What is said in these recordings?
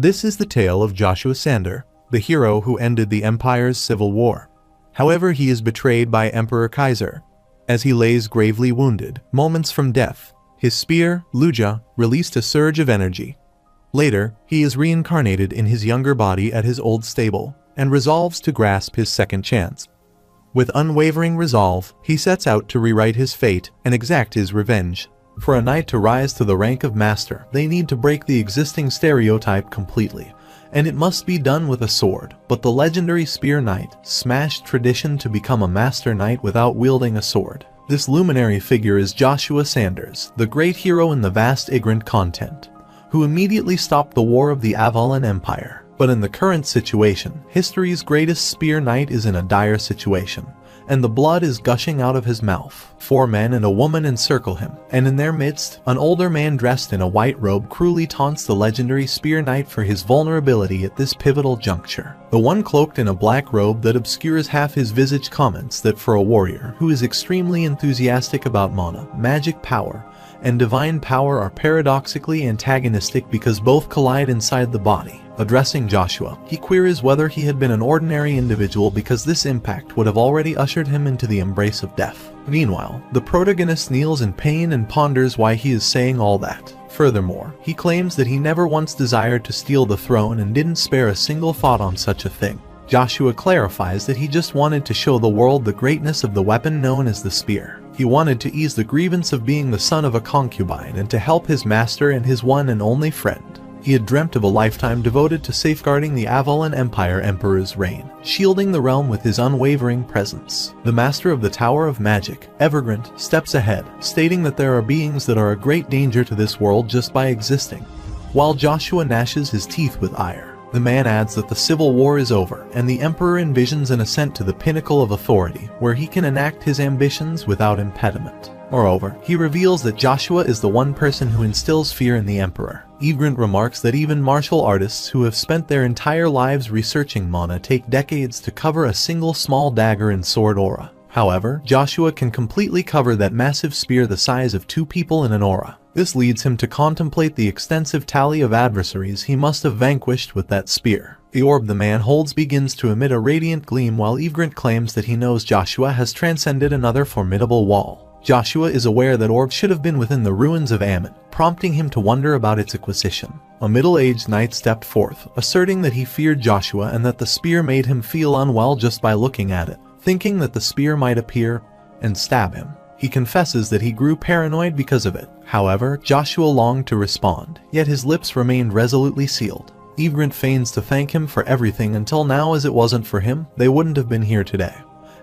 This is the tale of Joshua Sander, the hero who ended the Empire's civil war. However, he is betrayed by Emperor Kaiser. As he lays gravely wounded, moments from death, his spear, Luja, released a surge of energy. Later, he is reincarnated in his younger body at his old stable, and resolves to grasp his second chance. With unwavering resolve, he sets out to rewrite his fate and exact his revenge. For a knight to rise to the rank of master, they need to break the existing stereotype completely, and it must be done with a sword. But the legendary Spear Knight smashed tradition to become a master knight without wielding a sword. This luminary figure is Joshua Sanders, the great hero in the vast Igrant content, who immediately stopped the war of the Avalon Empire. But in the current situation, history's greatest Spear Knight is in a dire situation, and the blood is gushing out of his mouth. 4 men and a woman encircle him, and in their midst, an older man dressed in a white robe cruelly taunts the legendary Spear Knight for his vulnerability at this pivotal juncture. The one cloaked in a black robe that obscures half his visage comments that for a warrior who is extremely enthusiastic about mana, magic power, and divine power are paradoxically antagonistic because both collide inside the body. Addressing Joshua, he queries whether he had been an ordinary individual because this impact would have already ushered him into the embrace of death. Meanwhile, the protagonist kneels in pain and ponders why he is saying all that. Furthermore, he claims that he never once desired to steal the throne and didn't spare a single thought on such a thing. Joshua clarifies that he just wanted to show the world the greatness of the weapon known as the spear. He wanted to ease the grievance of being the son of a concubine and to help his master and his one and only friend. He had dreamt of a lifetime devoted to safeguarding the Avalon Empire Emperor's reign, shielding the realm with his unwavering presence. The master of the Tower of Magic, Evergrant, steps ahead, stating that there are beings that are a great danger to this world just by existing. While Joshua gnashes his teeth with ire, the man adds that the civil war is over, and the Emperor envisions an ascent to the pinnacle of authority, where he can enact his ambitions without impediment. Moreover, he reveals that Joshua is the one person who instills fear in the Emperor. Egrant remarks that even martial artists who have spent their entire lives researching mana take decades to cover a single small dagger and sword aura. However, Joshua can completely cover that massive spear the size of 2 people in an aura. This leads him to contemplate the extensive tally of adversaries he must have vanquished with that spear. The orb the man holds begins to emit a radiant gleam while Egrant claims that he knows Joshua has transcended another formidable wall. Joshua is aware that orb should have been within the ruins of Ammon, prompting him to wonder about its acquisition. A middle-aged knight stepped forth, asserting that he feared Joshua and that the spear made him feel unwell just by looking at it, thinking that the spear might appear and stab him. He confesses that he grew paranoid because of it. However, Joshua longed to respond, yet his lips remained resolutely sealed. Egrant feigns to thank him for everything until now, as it wasn't for him, they wouldn't have been here today.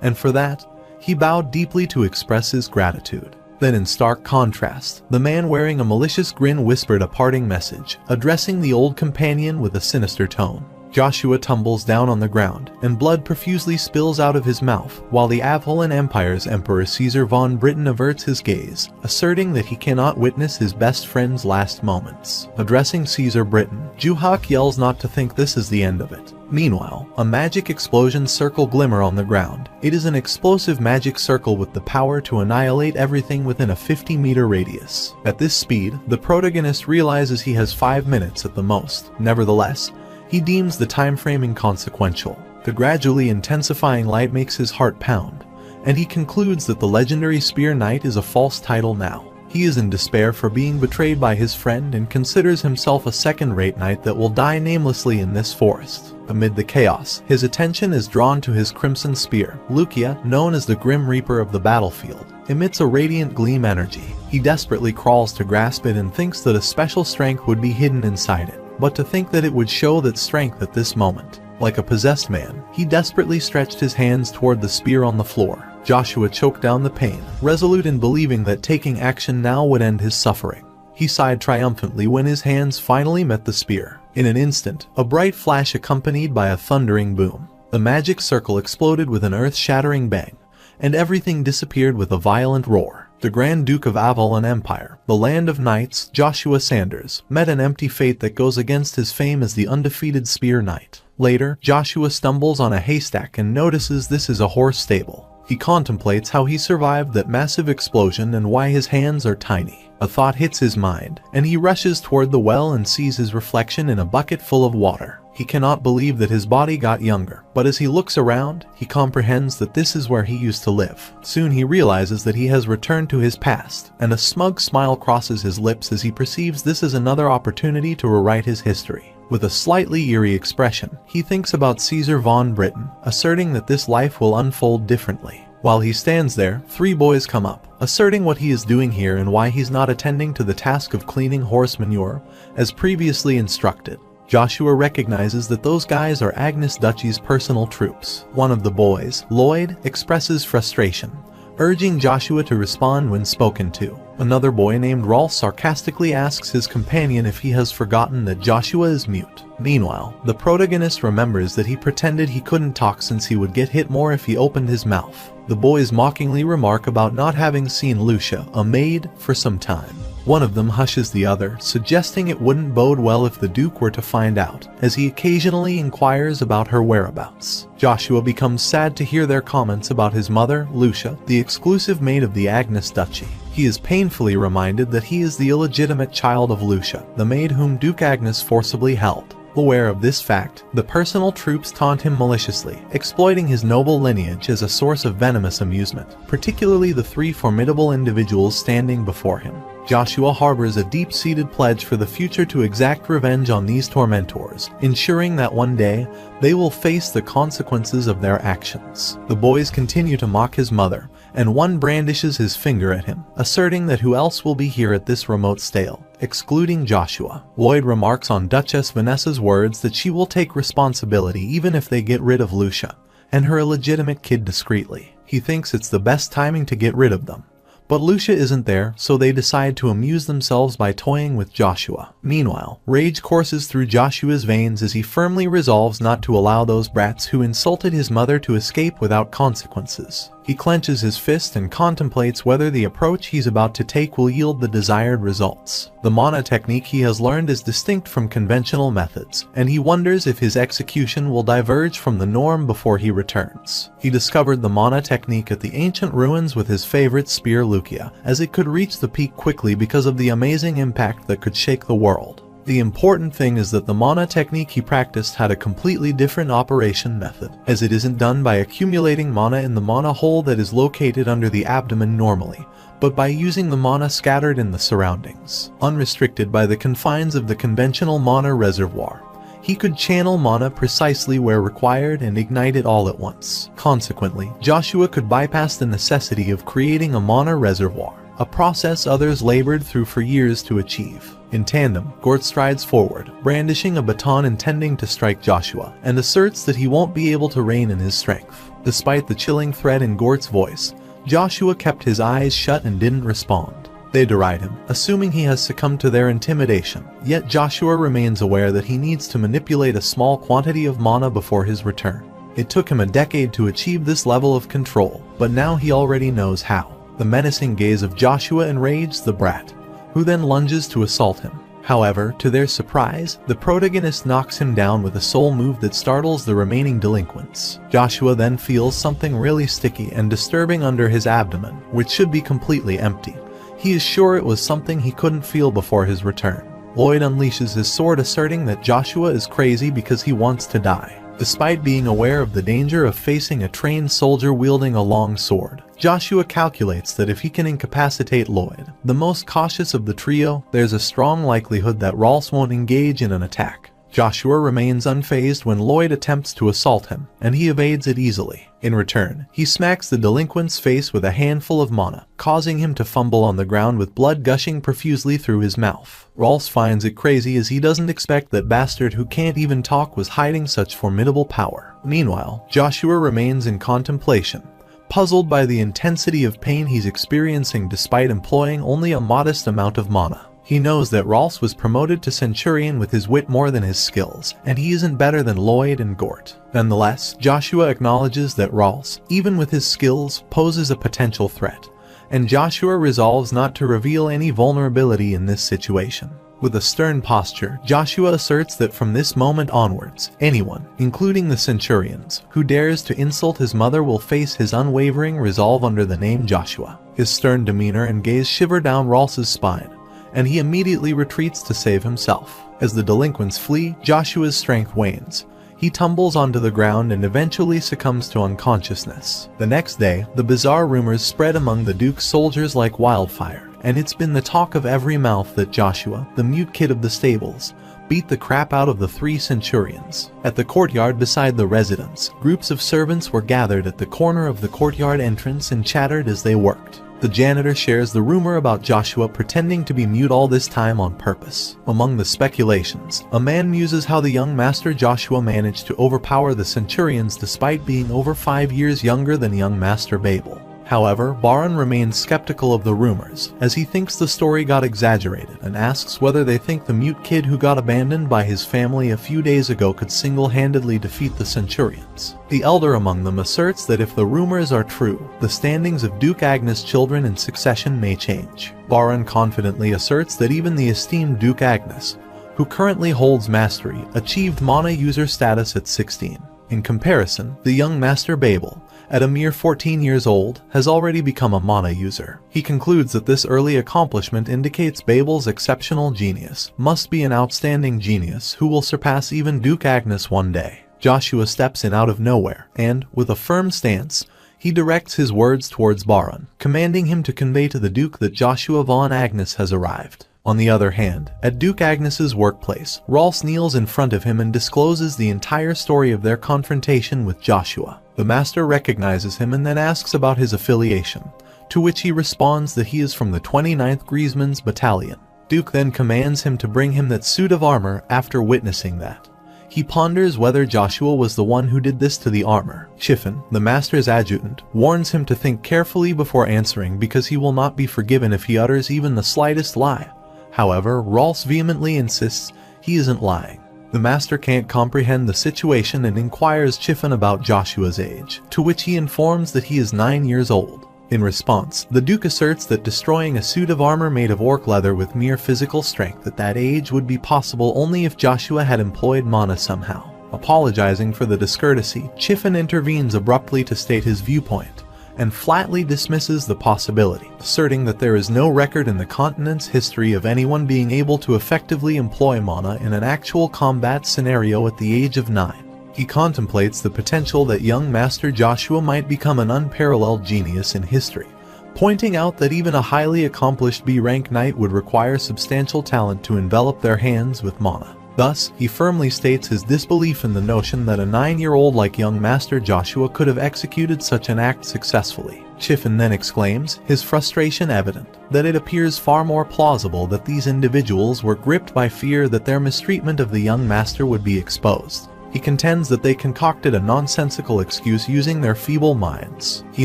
And for that, he bowed deeply to express his gratitude. Then in stark contrast, the man wearing a malicious grin whispered a parting message, addressing the old companion with a sinister tone. Joshua tumbles down on the ground, and blood profusely spills out of his mouth, while the Avalon Empire's Emperor Caesar von Britain averts his gaze, asserting that he cannot witness his best friend's last moments. Addressing Caesar Britain, Juhak yells not to think this is the end of it. Meanwhile, a magic explosion circle glimmer on the ground. It is an explosive magic circle with the power to annihilate everything within a 50-meter radius. At this speed, the protagonist realizes he has 5 minutes at the most. Nevertheless, he deems the time frame inconsequential. The gradually intensifying light makes his heart pound, and he concludes that the legendary Spear Knight is a false title now. He is in despair for being betrayed by his friend and considers himself a second-rate knight that will die namelessly in this forest. Amid the chaos, his attention is drawn to his crimson spear. Lucia, known as the Grim Reaper of the battlefield, emits a radiant gleam energy. He desperately crawls to grasp it and thinks that a special strength would be hidden inside it. But to think that it would show that strength at this moment. Like a possessed man, he desperately stretched his hands toward the spear on the floor. Joshua choked down the pain, resolute in believing that taking action now would end his suffering. He sighed triumphantly when his hands finally met the spear. In an instant, a bright flash accompanied by a thundering boom. The magic circle exploded with an earth-shattering bang, and everything disappeared with a violent roar. The Grand Duke of Avalon Empire, the land of knights, Joshua Sanders, met an empty fate that goes against his fame as the undefeated Spear Knight. Later, Joshua stumbles on a haystack and notices this is a horse stable. He contemplates how he survived that massive explosion and why his hands are tiny. A thought hits his mind, and he rushes toward the well and sees his reflection in a bucket full of water. He cannot believe that his body got younger, but as he looks around, he comprehends that this is where he used to live. Soon he realizes that he has returned to his past, and a smug smile crosses his lips as he perceives this as another opportunity to rewrite his history. With a slightly eerie expression, he thinks about Caesar von Britain, asserting that this life will unfold differently. While he stands there, 3 boys come up, asserting what he is doing here and why he's not attending to the task of cleaning horse manure, as previously instructed. Joshua recognizes that those guys are Agnes Duchy's personal troops. One of the boys, Lloyd, expresses frustration, urging Joshua to respond when spoken to. Another boy named Rolf sarcastically asks his companion if he has forgotten that Joshua is mute. Meanwhile, the protagonist remembers that he pretended he couldn't talk since he would get hit more if he opened his mouth. The boys mockingly remark about not having seen Lucia, a maid, for some time. One of them hushes the other, suggesting it wouldn't bode well if the Duke were to find out, as he occasionally inquires about her whereabouts. Joshua becomes sad to hear their comments about his mother, Lucia, the exclusive maid of the Agnes Duchy. He is painfully reminded that he is the illegitimate child of Lucia, the maid whom Duke Agnes forcibly held. Aware of this fact, the personal troops taunt him maliciously, exploiting his noble lineage as a source of venomous amusement, particularly the 3 formidable individuals standing before him. Joshua harbors a deep-seated pledge for the future to exact revenge on these tormentors, ensuring that one day, they will face the consequences of their actions. The boys continue to mock his mother, and one brandishes his finger at him, asserting that who else will be here at this remote stale, excluding Joshua. Lloyd remarks on Duchess Vanessa's words that she will take responsibility even if they get rid of Lucia, and her illegitimate kid discreetly. He thinks it's the best timing to get rid of them. But Lucia isn't there, so they decide to amuse themselves by toying with Joshua. Meanwhile, rage courses through Joshua's veins as he firmly resolves not to allow those brats who insulted his mother to escape without consequences. He clenches his fist and contemplates whether the approach he's about to take will yield the desired results. The mana technique he has learned is distinct from conventional methods, and he wonders if his execution will diverge from the norm before he returns. He discovered the mana technique at the ancient ruins with his favorite spear Lucia, as it could reach the peak quickly because of the amazing impact that could shake the world. The important thing is that the mana technique he practiced had a completely different operation method, as it isn't done by accumulating mana in the mana hole that is located under the abdomen normally, but by using the mana scattered in the surroundings. Unrestricted by the confines of the conventional mana reservoir, he could channel mana precisely where required and ignite it all at once. Consequently, Joshua could bypass the necessity of creating a mana reservoir, a process others labored through for years to achieve. In tandem, Gort strides forward, brandishing a baton intending to strike Joshua, and asserts that he won't be able to rein in his strength. Despite the chilling threat in Gort's voice, Joshua kept his eyes shut and didn't respond. They deride him, assuming he has succumbed to their intimidation, yet Joshua remains aware that he needs to manipulate a small quantity of mana before his return. It took him a decade to achieve this level of control, but now he already knows how. The menacing gaze of Joshua enrages the brat, who then lunges to assault him. However, to their surprise, the protagonist knocks him down with a soul move that startles the remaining delinquents. Joshua then feels something really sticky and disturbing under his abdomen, which should be completely empty. He is sure it was something he couldn't feel before his return. Lloyd unleashes his sword, asserting that Joshua is crazy because he wants to die. Despite being aware of the danger of facing a trained soldier wielding a long sword, Joshua calculates that if he can incapacitate Lloyd, the most cautious of the trio, there's a strong likelihood that Rolf won't engage in an attack. Joshua remains unfazed when Lloyd attempts to assault him, and he evades it easily. In return, he smacks the delinquent's face with a handful of mana, causing him to fumble on the ground with blood gushing profusely through his mouth. Rolf finds it crazy as he doesn't expect that bastard who can't even talk was hiding such formidable power. Meanwhile, Joshua remains in contemplation, puzzled by the intensity of pain he's experiencing despite employing only a modest amount of mana. He knows that Rolf was promoted to Centurion with his wit more than his skills, and he isn't better than Lloyd and Gort. Nonetheless, Joshua acknowledges that Rolf, even with his skills, poses a potential threat, and Joshua resolves not to reveal any vulnerability in this situation. With a stern posture, Joshua asserts that from this moment onwards, anyone, including the centurions, who dares to insult his mother will face his unwavering resolve under the name Joshua. His stern demeanor and gaze shiver down Rolf's spine, and he immediately retreats to save himself. As the delinquents flee, Joshua's strength wanes. He tumbles onto the ground and eventually succumbs to unconsciousness. The next day, the bizarre rumors spread among the Duke's soldiers like wildfire, and it's been the talk of every mouth that Joshua, the mute kid of the stables, beat the crap out of the 3 centurions. At the courtyard beside the residence, groups of servants were gathered at the corner of the courtyard entrance and chattered as they worked. The janitor shares the rumor about Joshua pretending to be mute all this time on purpose. Among the speculations, a man muses how the young master Joshua managed to overpower the centurions despite being over 5 years younger than young master Babel. However, Baran remains skeptical of the rumors, as he thinks the story got exaggerated and asks whether they think the mute kid who got abandoned by his family a few days ago could single-handedly defeat the centurions. The elder among them asserts that if the rumors are true, the standings of Duke Agnes' children in succession may change. Baran confidently asserts that even the esteemed Duke Agnes, who currently holds mastery, achieved mana user status at 16. In comparison, the young master Babel, at a mere 14 years old, has already become a mana user. He concludes that this early accomplishment indicates Babel's exceptional genius must be an outstanding genius who will surpass even Duke Agnes one day. Joshua steps in out of nowhere, and, with a firm stance, he directs his words towards Baran, commanding him to convey to the Duke that Joshua von Agnes has arrived. On the other hand, at Duke Agnes's workplace, Rolf kneels in front of him and discloses the entire story of their confrontation with Joshua. The master recognizes him and then asks about his affiliation, to which he responds that he is from the 29th Griezmann's battalion. Duke then commands him to bring him that suit of armor. After witnessing that, he ponders whether Joshua was the one who did this to the armor. Chiffon, the master's adjutant, warns him to think carefully before answering because he will not be forgiven if he utters even the slightest lie. However, Rolf vehemently insists he isn't lying. The master can't comprehend the situation and inquires Chiffon about Joshua's age, to which he informs that he is 9 years old. In response, the Duke asserts that destroying a suit of armor made of orc leather with mere physical strength at that age would be possible only if Joshua had employed mana somehow. Apologizing for the discourtesy, Chiffon intervenes abruptly to state his viewpoint, and flatly dismisses the possibility, asserting that there is no record in the continent's history of anyone being able to effectively employ mana in an actual combat scenario at the age of 9. He contemplates the potential that young Master Joshua might become an unparalleled genius in history, pointing out that even a highly accomplished B-rank knight would require substantial talent to envelop their hands with mana. Thus, he firmly states his disbelief in the notion that a 9-year-old like young Master Joshua could have executed such an act successfully. Chiffon then exclaims, his frustration evident, that it appears far more plausible that these individuals were gripped by fear that their mistreatment of the young master would be exposed. He contends that they concocted a nonsensical excuse using their feeble minds. He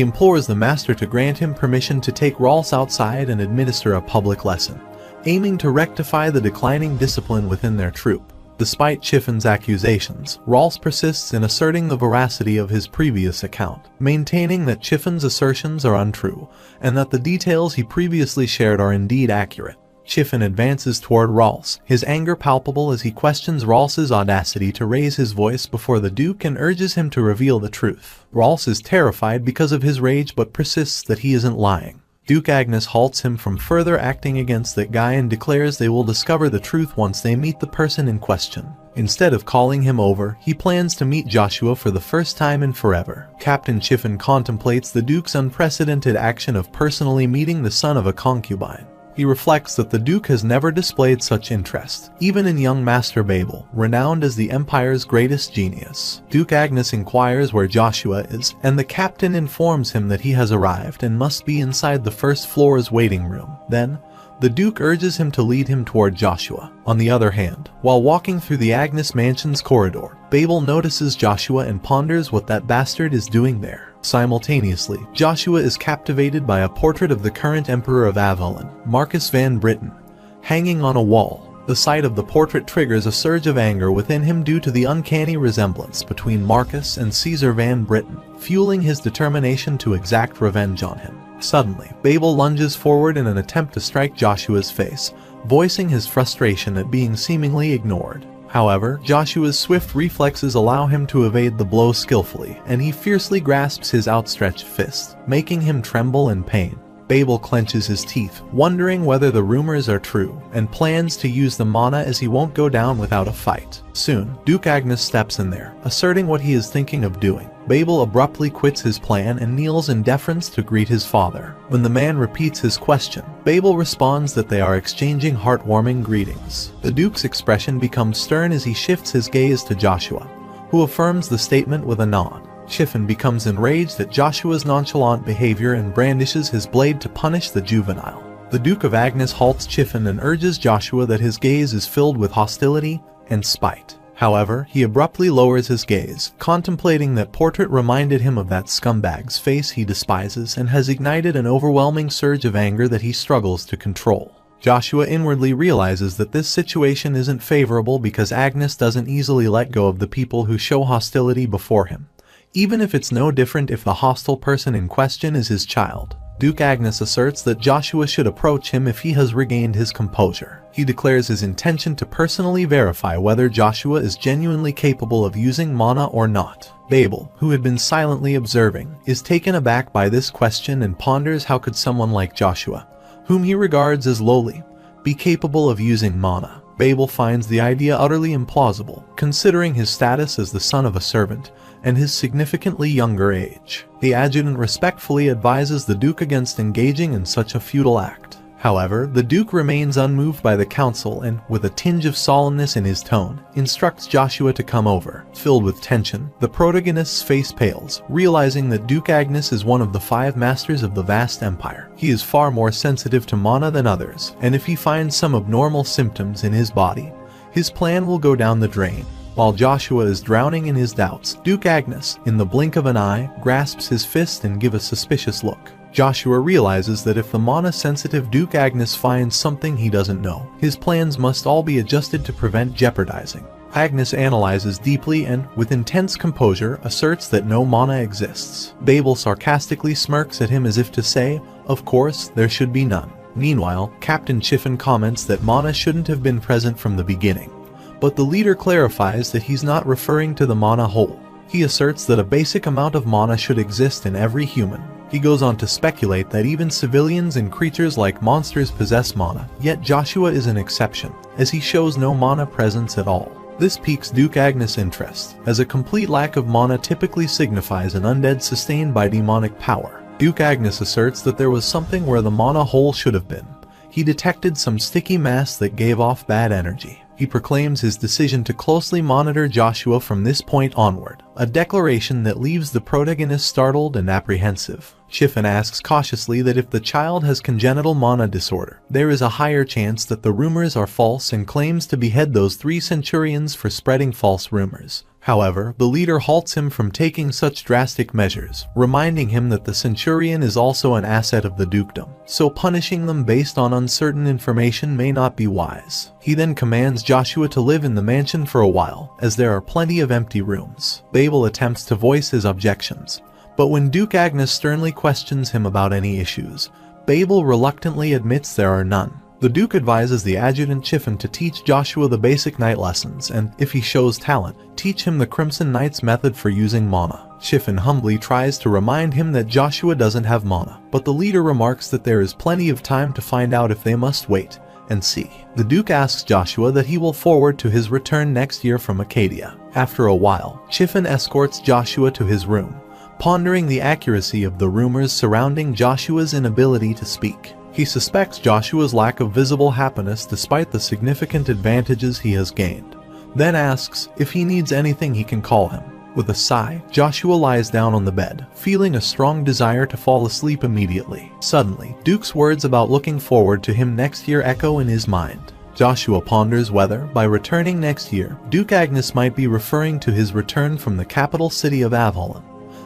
implores the master to grant him permission to take Rolf outside and administer a public lesson, aiming to rectify the declining discipline within their troop. Despite Chiffon's accusations, Rolf persists in asserting the veracity of his previous account, maintaining that Chiffon's assertions are untrue, and that the details he previously shared are indeed accurate. Chiffon advances toward Rolf, his anger palpable as he questions Rolf's audacity to raise his voice before the Duke and urges him to reveal the truth. Rolf is terrified because of his rage but persists that he isn't lying. Duke Agnes halts him from further acting against that guy and declares they will discover the truth once they meet the person in question. Instead of calling him over, he plans to meet Joshua for the first time in forever. Captain Chiffon contemplates the Duke's unprecedented action of personally meeting the son of a concubine. He reflects that the Duke has never displayed such interest, even in young Master Babel, renowned as the Empire's greatest genius. Duke Agnes inquires where Joshua is, and the captain informs him that he has arrived and must be inside the first floor's waiting room. Then, the Duke urges him to lead him toward Joshua. On the other hand, while walking through the Agnes Mansion's corridor, Babel notices Joshua and ponders what that bastard is doing there. Simultaneously, Joshua is captivated by a portrait of the current Emperor of Avalon, Marcus van Britten, hanging on a wall. The sight of the portrait triggers a surge of anger within him due to the uncanny resemblance between Marcus and Caesar van Britten, fueling his determination to exact revenge on him. Suddenly, Babel lunges forward in an attempt to strike Joshua's face, voicing his frustration at being seemingly ignored. However, Joshua's swift reflexes allow him to evade the blow skillfully, and he fiercely grasps his outstretched fist, making him tremble in pain. Babel clenches his teeth, wondering whether the rumors are true, and plans to use the mana as he won't go down without a fight. Soon, Duke Agnes steps in there, asserting what he is thinking of doing. Babel abruptly quits his plan and kneels in deference to greet his father. When the man repeats his question, Babel responds that they are exchanging heartwarming greetings. The Duke's expression becomes stern as he shifts his gaze to Joshua, who affirms the statement with a nod. Chiffon becomes enraged at Joshua's nonchalant behavior and brandishes his blade to punish the juvenile. The Duke of Agnes halts Chiffon and urges Joshua that his gaze is filled with hostility and spite. However, he abruptly lowers his gaze, contemplating that portrait reminded him of that scumbag's face he despises and has ignited an overwhelming surge of anger that he struggles to control. Joshua inwardly realizes that this situation isn't favorable because Agnes doesn't easily let go of the people who show hostility before him, even if it's no different if the hostile person in question is his child. Duke Agnes asserts that Joshua should approach him if he has regained his composure. He declares his intention to personally verify whether Joshua is genuinely capable of using mana or not. Babel, who had been silently observing, is taken aback by this question and ponders how could someone like Joshua, whom he regards as lowly, be capable of using mana. Babel finds the idea utterly implausible, considering his status as the son of a servant and his significantly younger age. The adjutant respectfully advises the Duke against engaging in such a futile act. However, the Duke remains unmoved by the counsel and, with a tinge of solemnness in his tone, instructs Joshua to come over. Filled with tension, the protagonist's face pales, realizing that Duke Agnes is one of the 5 masters of the vast empire. He is far more sensitive to mana than others, and if he finds some abnormal symptoms in his body, his plan will go down the drain. While Joshua is drowning in his doubts, Duke Agnes, in the blink of an eye, grasps his fist and gives a suspicious look. Joshua realizes that if the mana-sensitive Duke Agnes finds something he doesn't know, his plans must all be adjusted to prevent jeopardizing. Agnes analyzes deeply and, with intense composure, asserts that no mana exists. Babel sarcastically smirks at him as if to say, "Of course, there should be none." Meanwhile, Captain Chiffon comments that mana shouldn't have been present from the beginning. But the leader clarifies that he's not referring to the mana whole. He asserts that a basic amount of mana should exist in every human. He goes on to speculate that even civilians and creatures like monsters possess mana, yet Joshua is an exception, as he shows no mana presence at all. This piques Duke Agnes' interest, as a complete lack of mana typically signifies an undead sustained by demonic power. Duke Agnes asserts that there was something where the mana hole should have been. He detected some sticky mass that gave off bad energy. He proclaims his decision to closely monitor Joshua from this point onward, a declaration that leaves the protagonist startled and apprehensive. Chiffon asks cautiously that if the child has congenital mana disorder, there is a higher chance that the rumors are false and claims to behead those 3 centurions for spreading false rumors. However, the leader halts him from taking such drastic measures, reminding him that the centurion is also an asset of the dukedom, so punishing them based on uncertain information may not be wise. He then commands Joshua to live in the mansion for a while, as there are plenty of empty rooms. Babel attempts to voice his objections, but when Duke Agnes sternly questions him about any issues, Babel reluctantly admits there are none. The Duke advises the adjutant Chiffon to teach Joshua the basic knight lessons and, if he shows talent, teach him the Crimson Knight's method for using mana. Chiffon humbly tries to remind him that Joshua doesn't have mana, but the leader remarks that there is plenty of time to find out if they must wait and see. The Duke asks Joshua that he will forward to his return next year from Acadia. After a while, Chiffon escorts Joshua to his room, pondering the accuracy of the rumors surrounding Joshua's inability to speak. He suspects Joshua's lack of visible happiness despite the significant advantages he has gained, then asks if he needs anything he can call him. With a sigh, Joshua lies down on the bed, feeling a strong desire to fall asleep immediately. Suddenly, Duke's words about looking forward to him next year echo in his mind. Joshua ponders whether, by returning next year, Duke Agnes might be referring to his return from the capital city of Avalon,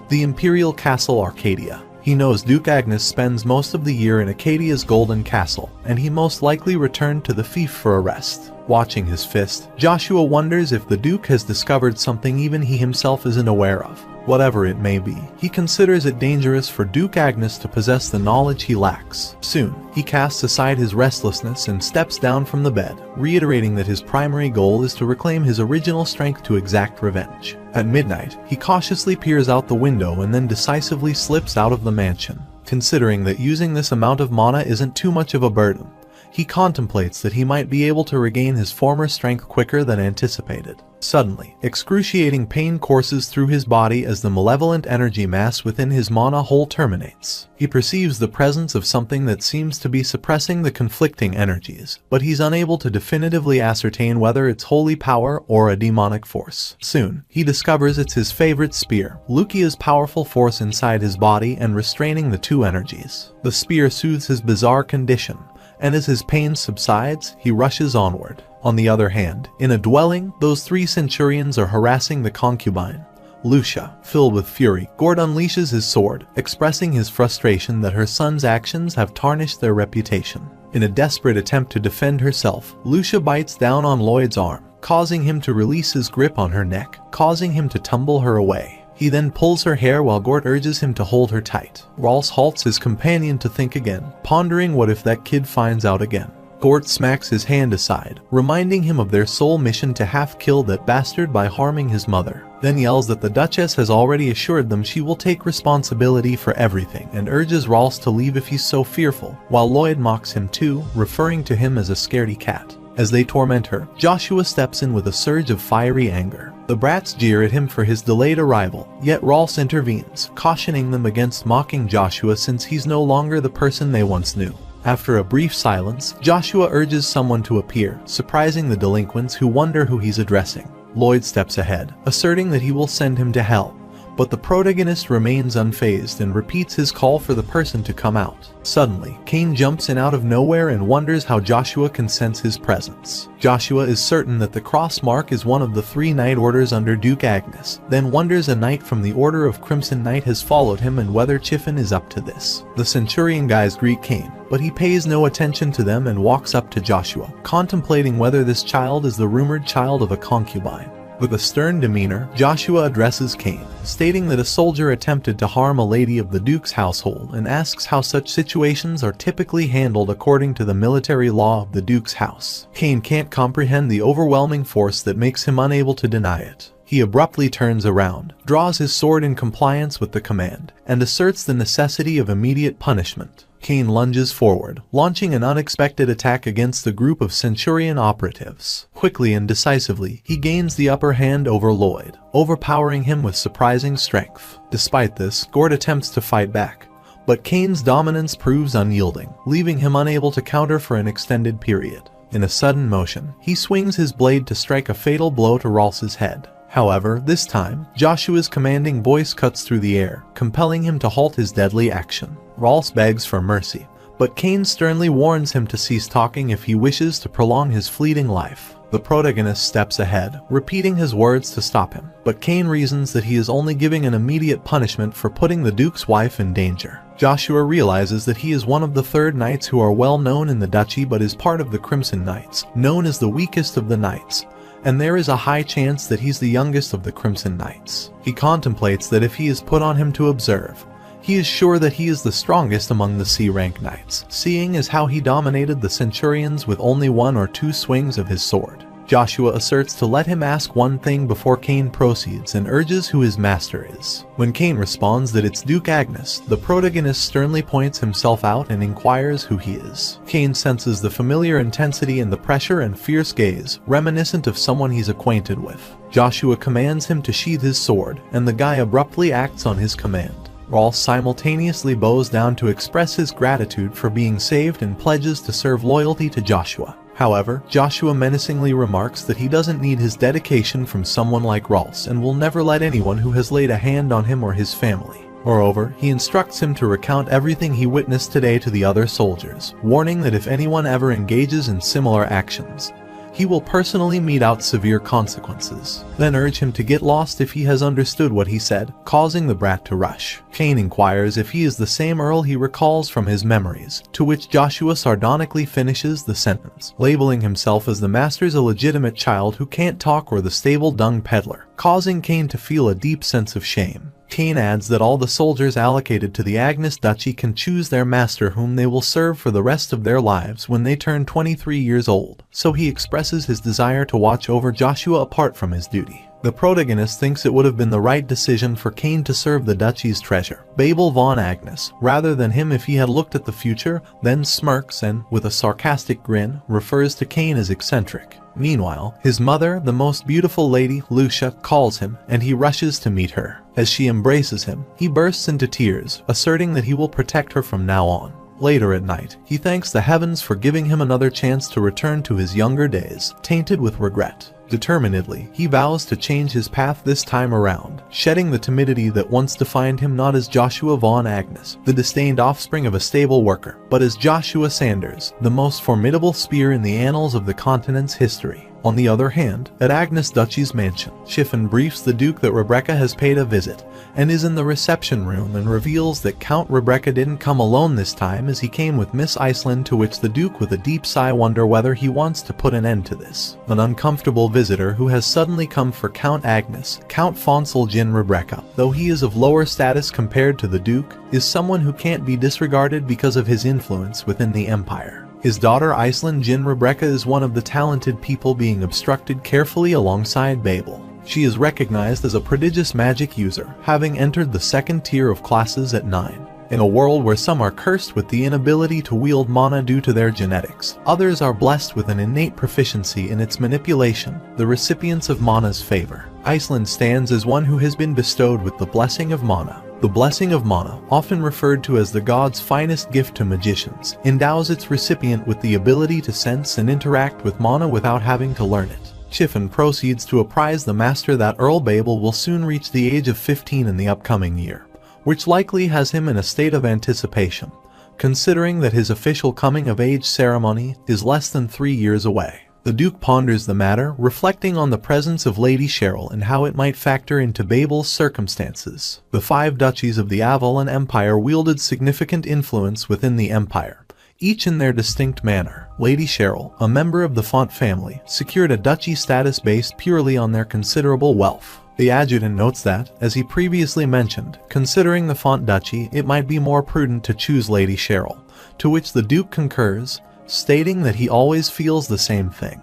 the imperial castle Arcadia. He knows Duke Agnes spends most of the year in Acadia's Golden Castle, and he most likely returned to the fief for a rest. Watching his fist, Joshua wonders if the Duke has discovered something even he himself isn't aware of. whatever it may be. He considers it dangerous for Duke Agnes to possess the knowledge he lacks. Soon, he casts aside his restlessness and steps down from the bed, reiterating that his primary goal is to reclaim his original strength to exact revenge. At midnight, he cautiously peers out the window and then decisively slips out of the mansion. Considering that using this amount of mana isn't too much of a burden, he contemplates that he might be able to regain his former strength quicker than anticipated. Suddenly, excruciating pain courses through his body as the malevolent energy mass within his mana hole terminates. He perceives the presence of something that seems to be suppressing the conflicting energies, but he's unable to definitively ascertain whether it's holy power or a demonic force. Soon, he discovers it's his favorite spear, Lukia's powerful force inside his body and restraining the two energies. The spear soothes his bizarre condition, and as his pain subsides, he rushes onward. On the other hand, in a dwelling, those three centurions are harassing the concubine, Lucia. Filled with fury, Gord unleashes his sword, expressing his frustration that her son's actions have tarnished their reputation. In a desperate attempt to defend herself, Lucia bites down on Lloyd's arm, causing him to release his grip on her neck, causing him to tumble her away. He then pulls her hair while Gort urges him to hold her tight. Rolls halts his companion to think again, pondering what if that kid finds out again. Gort smacks his hand aside, reminding him of their sole mission to half-kill that bastard by harming his mother. Then yells that the Duchess has already assured them she will take responsibility for everything and urges Rolls to leave if he's so fearful, while Lloyd mocks him too, referring to him as a scaredy cat. As they torment her, Joshua steps in with a surge of fiery anger. The brats jeer at him for his delayed arrival, yet Rolls intervenes, cautioning them against mocking Joshua since he's no longer the person they once knew. After a brief silence, Joshua urges someone to appear, surprising the delinquents who wonder who he's addressing. Lloyd steps ahead, asserting that he will send him to hell, but the protagonist remains unfazed and repeats his call for the person to come out. Suddenly, Cain jumps in out of nowhere and wonders how Joshua can sense his presence. Joshua is certain that the cross mark is one of the 3 knight orders under Duke Agnes, then wonders a knight from the Order of Crimson Knight has followed him and whether Chiffin is up to this. The Centurion guys greet Cain, but he pays no attention to them and walks up to Joshua, contemplating whether this child is the rumored child of a concubine. With a stern demeanor, Joshua addresses Cain, stating that a soldier attempted to harm a lady of the Duke's household and asks how such situations are typically handled according to the military law of the Duke's house. Cain can't comprehend the overwhelming force that makes him unable to deny it. He abruptly turns around, draws his sword in compliance with the command, and asserts the necessity of immediate punishment. Cain lunges forward, launching an unexpected attack against the group of Centurion operatives. Quickly and decisively, he gains the upper hand over Lloyd, overpowering him with surprising strength. Despite this, Gord attempts to fight back, but Cain's dominance proves unyielding, leaving him unable to counter for an extended period. In a sudden motion, he swings his blade to strike a fatal blow to Rolf's head. However, this time, Joshua's commanding voice cuts through the air, compelling him to halt his deadly action. Rolf begs for mercy, but Cain sternly warns him to cease talking if he wishes to prolong his fleeting life. The protagonist steps ahead, repeating his words to stop him, but Cain reasons that he is only giving an immediate punishment for putting the Duke's wife in danger. Joshua realizes that he is one of the Third Knights who are well known in the duchy but is part of the Crimson Knights, known as the weakest of the knights, and there is a high chance that he's the youngest of the Crimson Knights. He contemplates that if he is put on him to observe, he is sure that he is the strongest among the C-rank knights, seeing as how he dominated the Centurions with only 1 or 2 swings of his sword. Joshua asserts to let him ask one thing before Cain proceeds and urges who his master is. When Cain responds that it's Duke Agnes, the protagonist sternly points himself out and inquires who he is. Cain senses the familiar intensity in the pressure and fierce gaze, reminiscent of someone he's acquainted with. Joshua commands him to sheath his sword, and the guy abruptly acts on his command. Rolf simultaneously bows down to express his gratitude for being saved and pledges to serve loyalty to Joshua. However, Joshua menacingly remarks that he doesn't need his dedication from someone like Rolf and will never let anyone who has laid a hand on him or his family. Moreover, he instructs him to recount everything he witnessed today to the other soldiers, warning that if anyone ever engages in similar actions, he will personally mete out severe consequences, then urge him to get lost if he has understood what he said, causing the brat to rush. Cain inquires if he is the same Earl he recalls from his memories, to which Joshua sardonically finishes the sentence, labeling himself as the master's illegitimate child who can't talk or the stable dung peddler, causing Cain to feel a deep sense of shame. Cain adds that all the soldiers allocated to the Agnes Duchy can choose their master whom they will serve for the rest of their lives when they turn 23 years old, so he expresses his desire to watch over Joshua apart from his duty. The protagonist thinks it would have been the right decision for Cain to serve the duchy's treasure, Babel von Agnes, rather than him if he had looked at the future, then smirks and, with a sarcastic grin, refers to Cain as eccentric. Meanwhile, his mother, the most beautiful lady, Lucia, calls him, and he rushes to meet her. As she embraces him, he bursts into tears, asserting that he will protect her from now on. Later at night, he thanks the heavens for giving him another chance to return to his younger days, tainted with regret. Determinedly, he vows to change his path this time around, shedding the timidity that once defined him not as Joshua von Agnes, the disdained offspring of a stable worker, but as Joshua Sanders, the most formidable spear in the annals of the continent's history. On the other hand, at Agnes Duchy's mansion, Chiffon briefs the Duke that Rebecca has paid a visit, and is in the reception room and reveals that Count Rebecca didn't come alone this time as he came with Miss Iceland, to which the Duke with a deep sigh wonder whether he wants to put an end to this. An uncomfortable visitor who has suddenly come for Count Agnes, Count Fonsel Jin Rebecca, though he is of lower status compared to the Duke, is someone who can't be disregarded because of his influence within the Empire. His daughter Iceland Jin Rebecca is one of the talented people being obstructed carefully alongside Babel. She is recognized as a prodigious magic user, having entered the second tier of classes at 9. In a world where some are cursed with the inability to wield mana due to their genetics, others are blessed with an innate proficiency in its manipulation, the recipients of mana's favor. Iceland stands as one who has been bestowed with the blessing of mana. The blessing of mana, often referred to as the god's finest gift to magicians, endows its recipient with the ability to sense and interact with mana without having to learn it. Chiffon proceeds to apprise the master that Earl Babel will soon reach the age of 15 in the upcoming year, which likely has him in a state of anticipation, considering that his official coming-of-age ceremony is less than 3 years away. The Duke ponders the matter, reflecting on the presence of Lady Cheryl and how it might factor into Babel's circumstances. The 5 duchies of the Avalon Empire wielded significant influence within the empire, each in their distinct manner. Lady Cheryl, a member of the Font family, secured a duchy status based purely on their considerable wealth. The adjutant notes that, as he previously mentioned, considering the Font duchy, it might be more prudent to choose Lady Cheryl, to which the Duke concurs, stating that he always feels the same thing.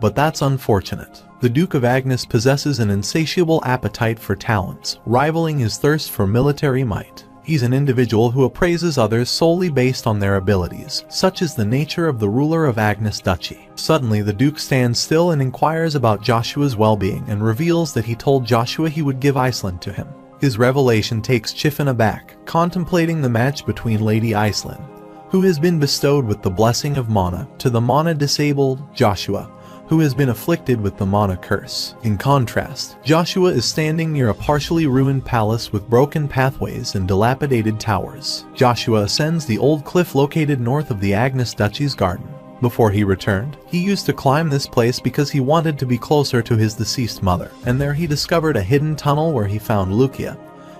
But that's unfortunate. The Duke of Agnes possesses an insatiable appetite for talents, rivaling his thirst for military might. He's an individual who appraises others solely based on their abilities, such is the nature of the ruler of Agnes Duchy. Suddenly, the Duke stands still and inquires about Joshua's well-being and reveals that he told Joshua he would give Iceland to him. His revelation takes Chiffon aback, contemplating the match between Lady Iceland, who has been bestowed with the blessing of mana, to the mana-disabled Joshua, who has been afflicted with the mana curse. In contrast, Joshua is standing near a partially ruined palace with broken pathways and dilapidated towers. Joshua ascends the old cliff located north of the Agnes Duchy's garden. Before he returned, he used to climb this place because he wanted to be closer to his deceased mother, and there he discovered a hidden tunnel where he found Lucia,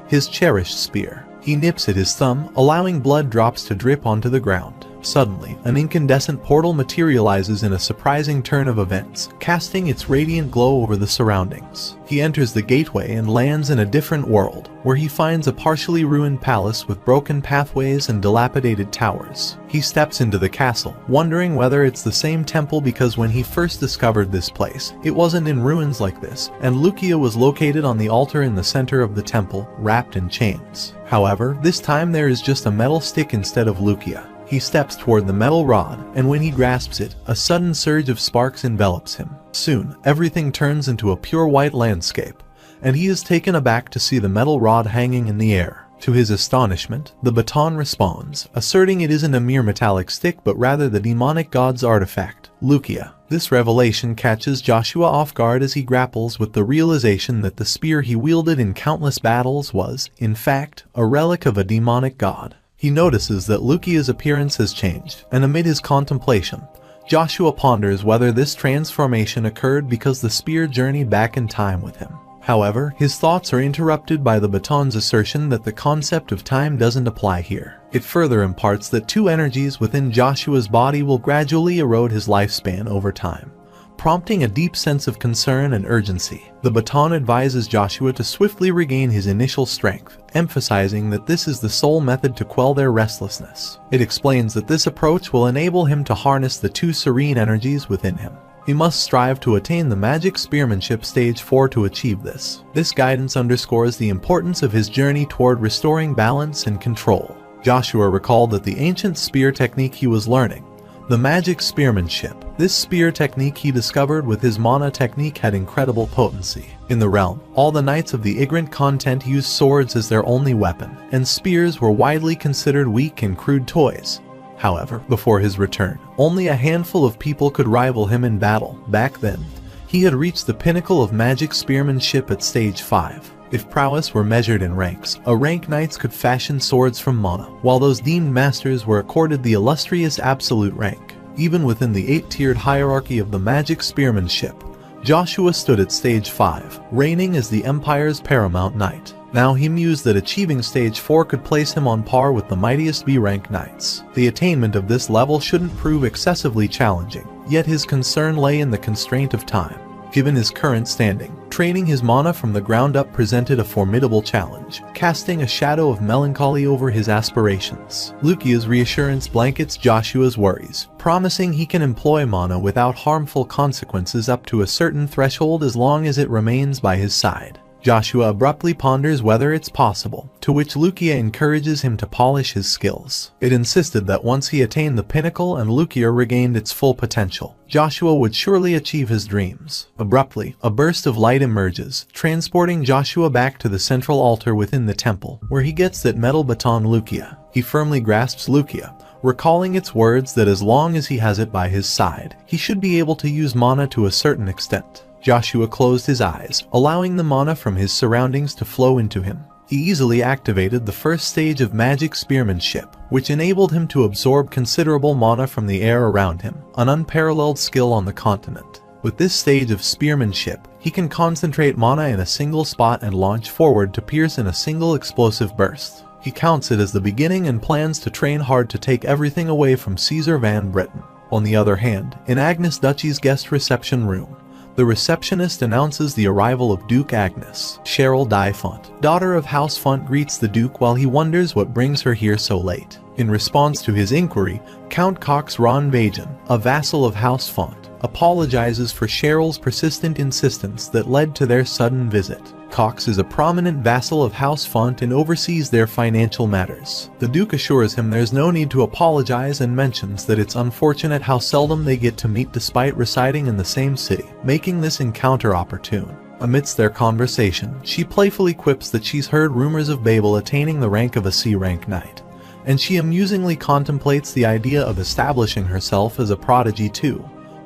his cherished spear. He nips at his thumb, allowing blood drops to drip onto the ground. Suddenly, an incandescent portal materializes in a surprising turn of events, casting its radiant glow over the surroundings. He enters the gateway and lands in a different world, where he finds a partially ruined palace with broken pathways and dilapidated towers. He steps into the castle, wondering whether it's the same temple because when he first discovered this place, it wasn't in ruins like this, and Lucia was located on the altar in the center of the temple, wrapped in chains. However, this time there is just a metal stick instead of Lucia. He steps toward the metal rod, and when he grasps it, a sudden surge of sparks envelops him. Soon, everything turns into a pure white landscape, and he is taken aback to see the metal rod hanging in the air. To his astonishment, the baton responds, asserting it isn't a mere metallic stick but rather the demonic god's artifact, Lucia. This revelation catches Joshua off guard as he grapples with the realization that the spear he wielded in countless battles was, in fact, a relic of a demonic god. He notices that Lucia's appearance has changed, and amid his contemplation, Joshua ponders whether this transformation occurred because the spear journeyed back in time with him. However, his thoughts are interrupted by the baton's assertion that the concept of time doesn't apply here. It further imparts that 2 energies within Joshua's body will gradually erode his lifespan over time. prompting a deep sense of concern and urgency. The baton advises Joshua to swiftly regain his initial strength, emphasizing that this is the sole method to quell their restlessness. It explains that this approach will enable him to harness the two serene energies within him. He must strive to attain the magic spearmanship stage 4 to achieve this. This guidance underscores the importance of his journey toward restoring balance and control. Joshua recalled that the ancient spear technique he was learning, the magic spearmanship, this spear technique he discovered with his mana technique, had incredible potency. In the realm, all the knights of the Ignorant content used swords as their only weapon, and spears were widely considered weak and crude toys. However, before his return, only a handful of people could rival him in battle. Back then, he had reached the pinnacle of magic spearmanship at stage 5. If prowess were measured in ranks, rank knights could fashion swords from mana, while those deemed masters were accorded the illustrious absolute rank. Even within the 8-tiered hierarchy of the magic spearmanship, Joshua stood at stage 5, reigning as the Empire's paramount knight. Now he mused that achieving stage 4 could place him on par with the mightiest B-rank knights. The attainment of this level shouldn't prove excessively challenging, yet his concern lay in the constraint of time. Given his current standing, training his mana from the ground up presented a formidable challenge, casting a shadow of melancholy over his aspirations. Lukia's reassurance blankets Joshua's worries, promising he can employ mana without harmful consequences up to a certain threshold as long as it remains by his side. Joshua abruptly ponders whether it's possible, to which Lukia encourages him to polish his skills. It insisted that once he attained the pinnacle and Lukia regained its full potential, Joshua would surely achieve his dreams. Abruptly, a burst of light emerges, transporting Joshua back to the central altar within the temple, where he gets that metal baton Lukia. He firmly grasps Lukia, recalling its words that as long as he has it by his side, he should be able to use mana to a certain extent. Joshua closed his eyes, allowing the mana from his surroundings to flow into him. He easily activated the first stage of magic spearmanship, which enabled him to absorb considerable mana from the air around him, an unparalleled skill on the continent. With this stage of spearmanship, he can concentrate mana in a single spot and launch forward to pierce in a single explosive burst. He counts it as the beginning and plans to train hard to take everything away from Caesar Van Britten. On the other hand, in Agnes Duchy's guest reception room, the receptionist announces the arrival of Duke Agnes. Cheryl Dyfont, daughter of House Font, greets the Duke while he wonders what brings her here so late. In response to his inquiry, Count Cox Ron Vajan, a vassal of House Font, apologizes for Cheryl's persistent insistence that led to their sudden visit. Cox is a prominent vassal of House Font and oversees their financial matters. The Duke assures him there's no need to apologize and mentions that it's unfortunate how seldom they get to meet despite residing in the same city, making this encounter opportune. Amidst their conversation, she playfully quips that she's heard rumors of Babel attaining the rank of a C-rank knight, and she amusingly contemplates the idea of establishing herself as a prodigy too,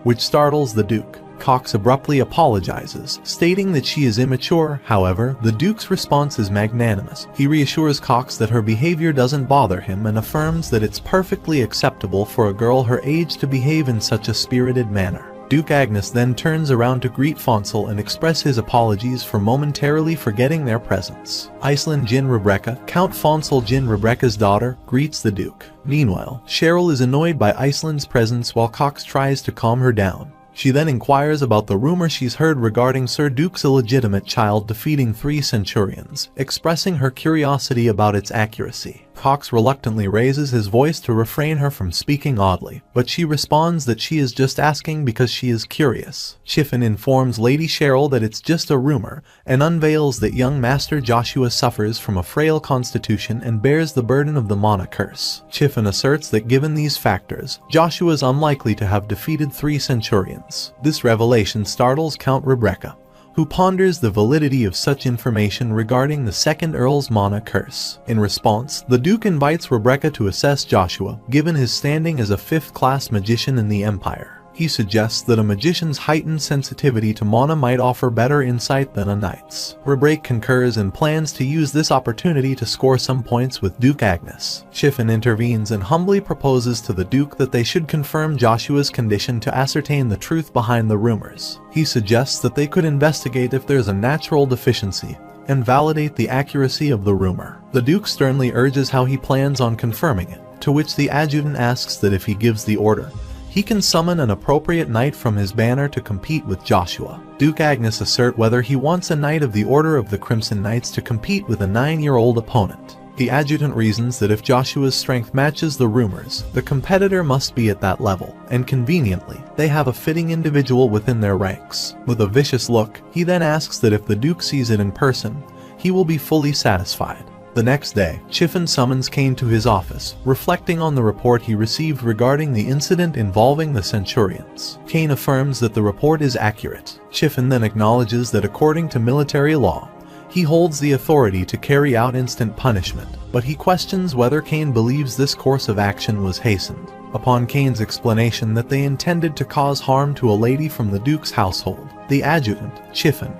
which startles the Duke. Cox abruptly apologizes, stating that she is immature. However, the Duke's response is magnanimous. He reassures Cox that her behavior doesn't bother him and affirms that it's perfectly acceptable for a girl her age to behave in such a spirited manner. Duke Agnes then turns around to greet Fonsel and express his apologies for momentarily forgetting their presence. Iceland Jin Rebecca, Count Fonsel Jin Rebecca's daughter, greets the Duke. Meanwhile, Cheryl is annoyed by Iceland's presence while Cox tries to calm her down. She then inquires about the rumor she's heard regarding Sir Duke's illegitimate child defeating 3 centurions, expressing her curiosity about its accuracy. Cox reluctantly raises his voice to refrain her from speaking oddly, but she responds that she is just asking because she is curious. Chiffin informs Lady Cheryl that it's just a rumor, and unveils that young Master Joshua suffers from a frail constitution and bears the burden of the mana curse. Chiffin asserts that given these factors, Joshua is unlikely to have defeated 3 centurions. This revelation startles Count Rebecca, who ponders the validity of such information regarding the second Earl's mana curse. In response, the Duke invites Rebecca to assess Joshua, given his standing as a 5th-class magician in the Empire. He suggests that a magician's heightened sensitivity to mana might offer better insight than a knight's. Rebecca concurs and plans to use this opportunity to score some points with Duke Agnes. Chiffin intervenes and humbly proposes to the Duke that they should confirm Joshua's condition to ascertain the truth behind the rumors. He suggests that they could investigate if there's a natural deficiency and validate the accuracy of the rumor. The Duke sternly urges how he plans on confirming it, to which the adjutant asks that if he gives the order, he can summon an appropriate knight from his banner to compete with Joshua. Duke Agnes assert whether he wants a knight of the Order of the Crimson Knights to compete with a 9-year-old opponent. The adjutant reasons that if Joshua's strength matches the rumors, the competitor must be at that level, and conveniently, they have a fitting individual within their ranks. With a vicious look, he then asks that if the Duke sees it in person, he will be fully satisfied. The next day, Chiffin summons Kane to his office, reflecting on the report he received regarding the incident involving the Centurions. Kane affirms that the report is accurate. Chiffin then acknowledges that according to military law, he holds the authority to carry out instant punishment, but he questions whether Kane believes this course of action was hastened. Upon Kane's explanation that they intended to cause harm to a lady from the Duke's household, the adjutant, Chiffin,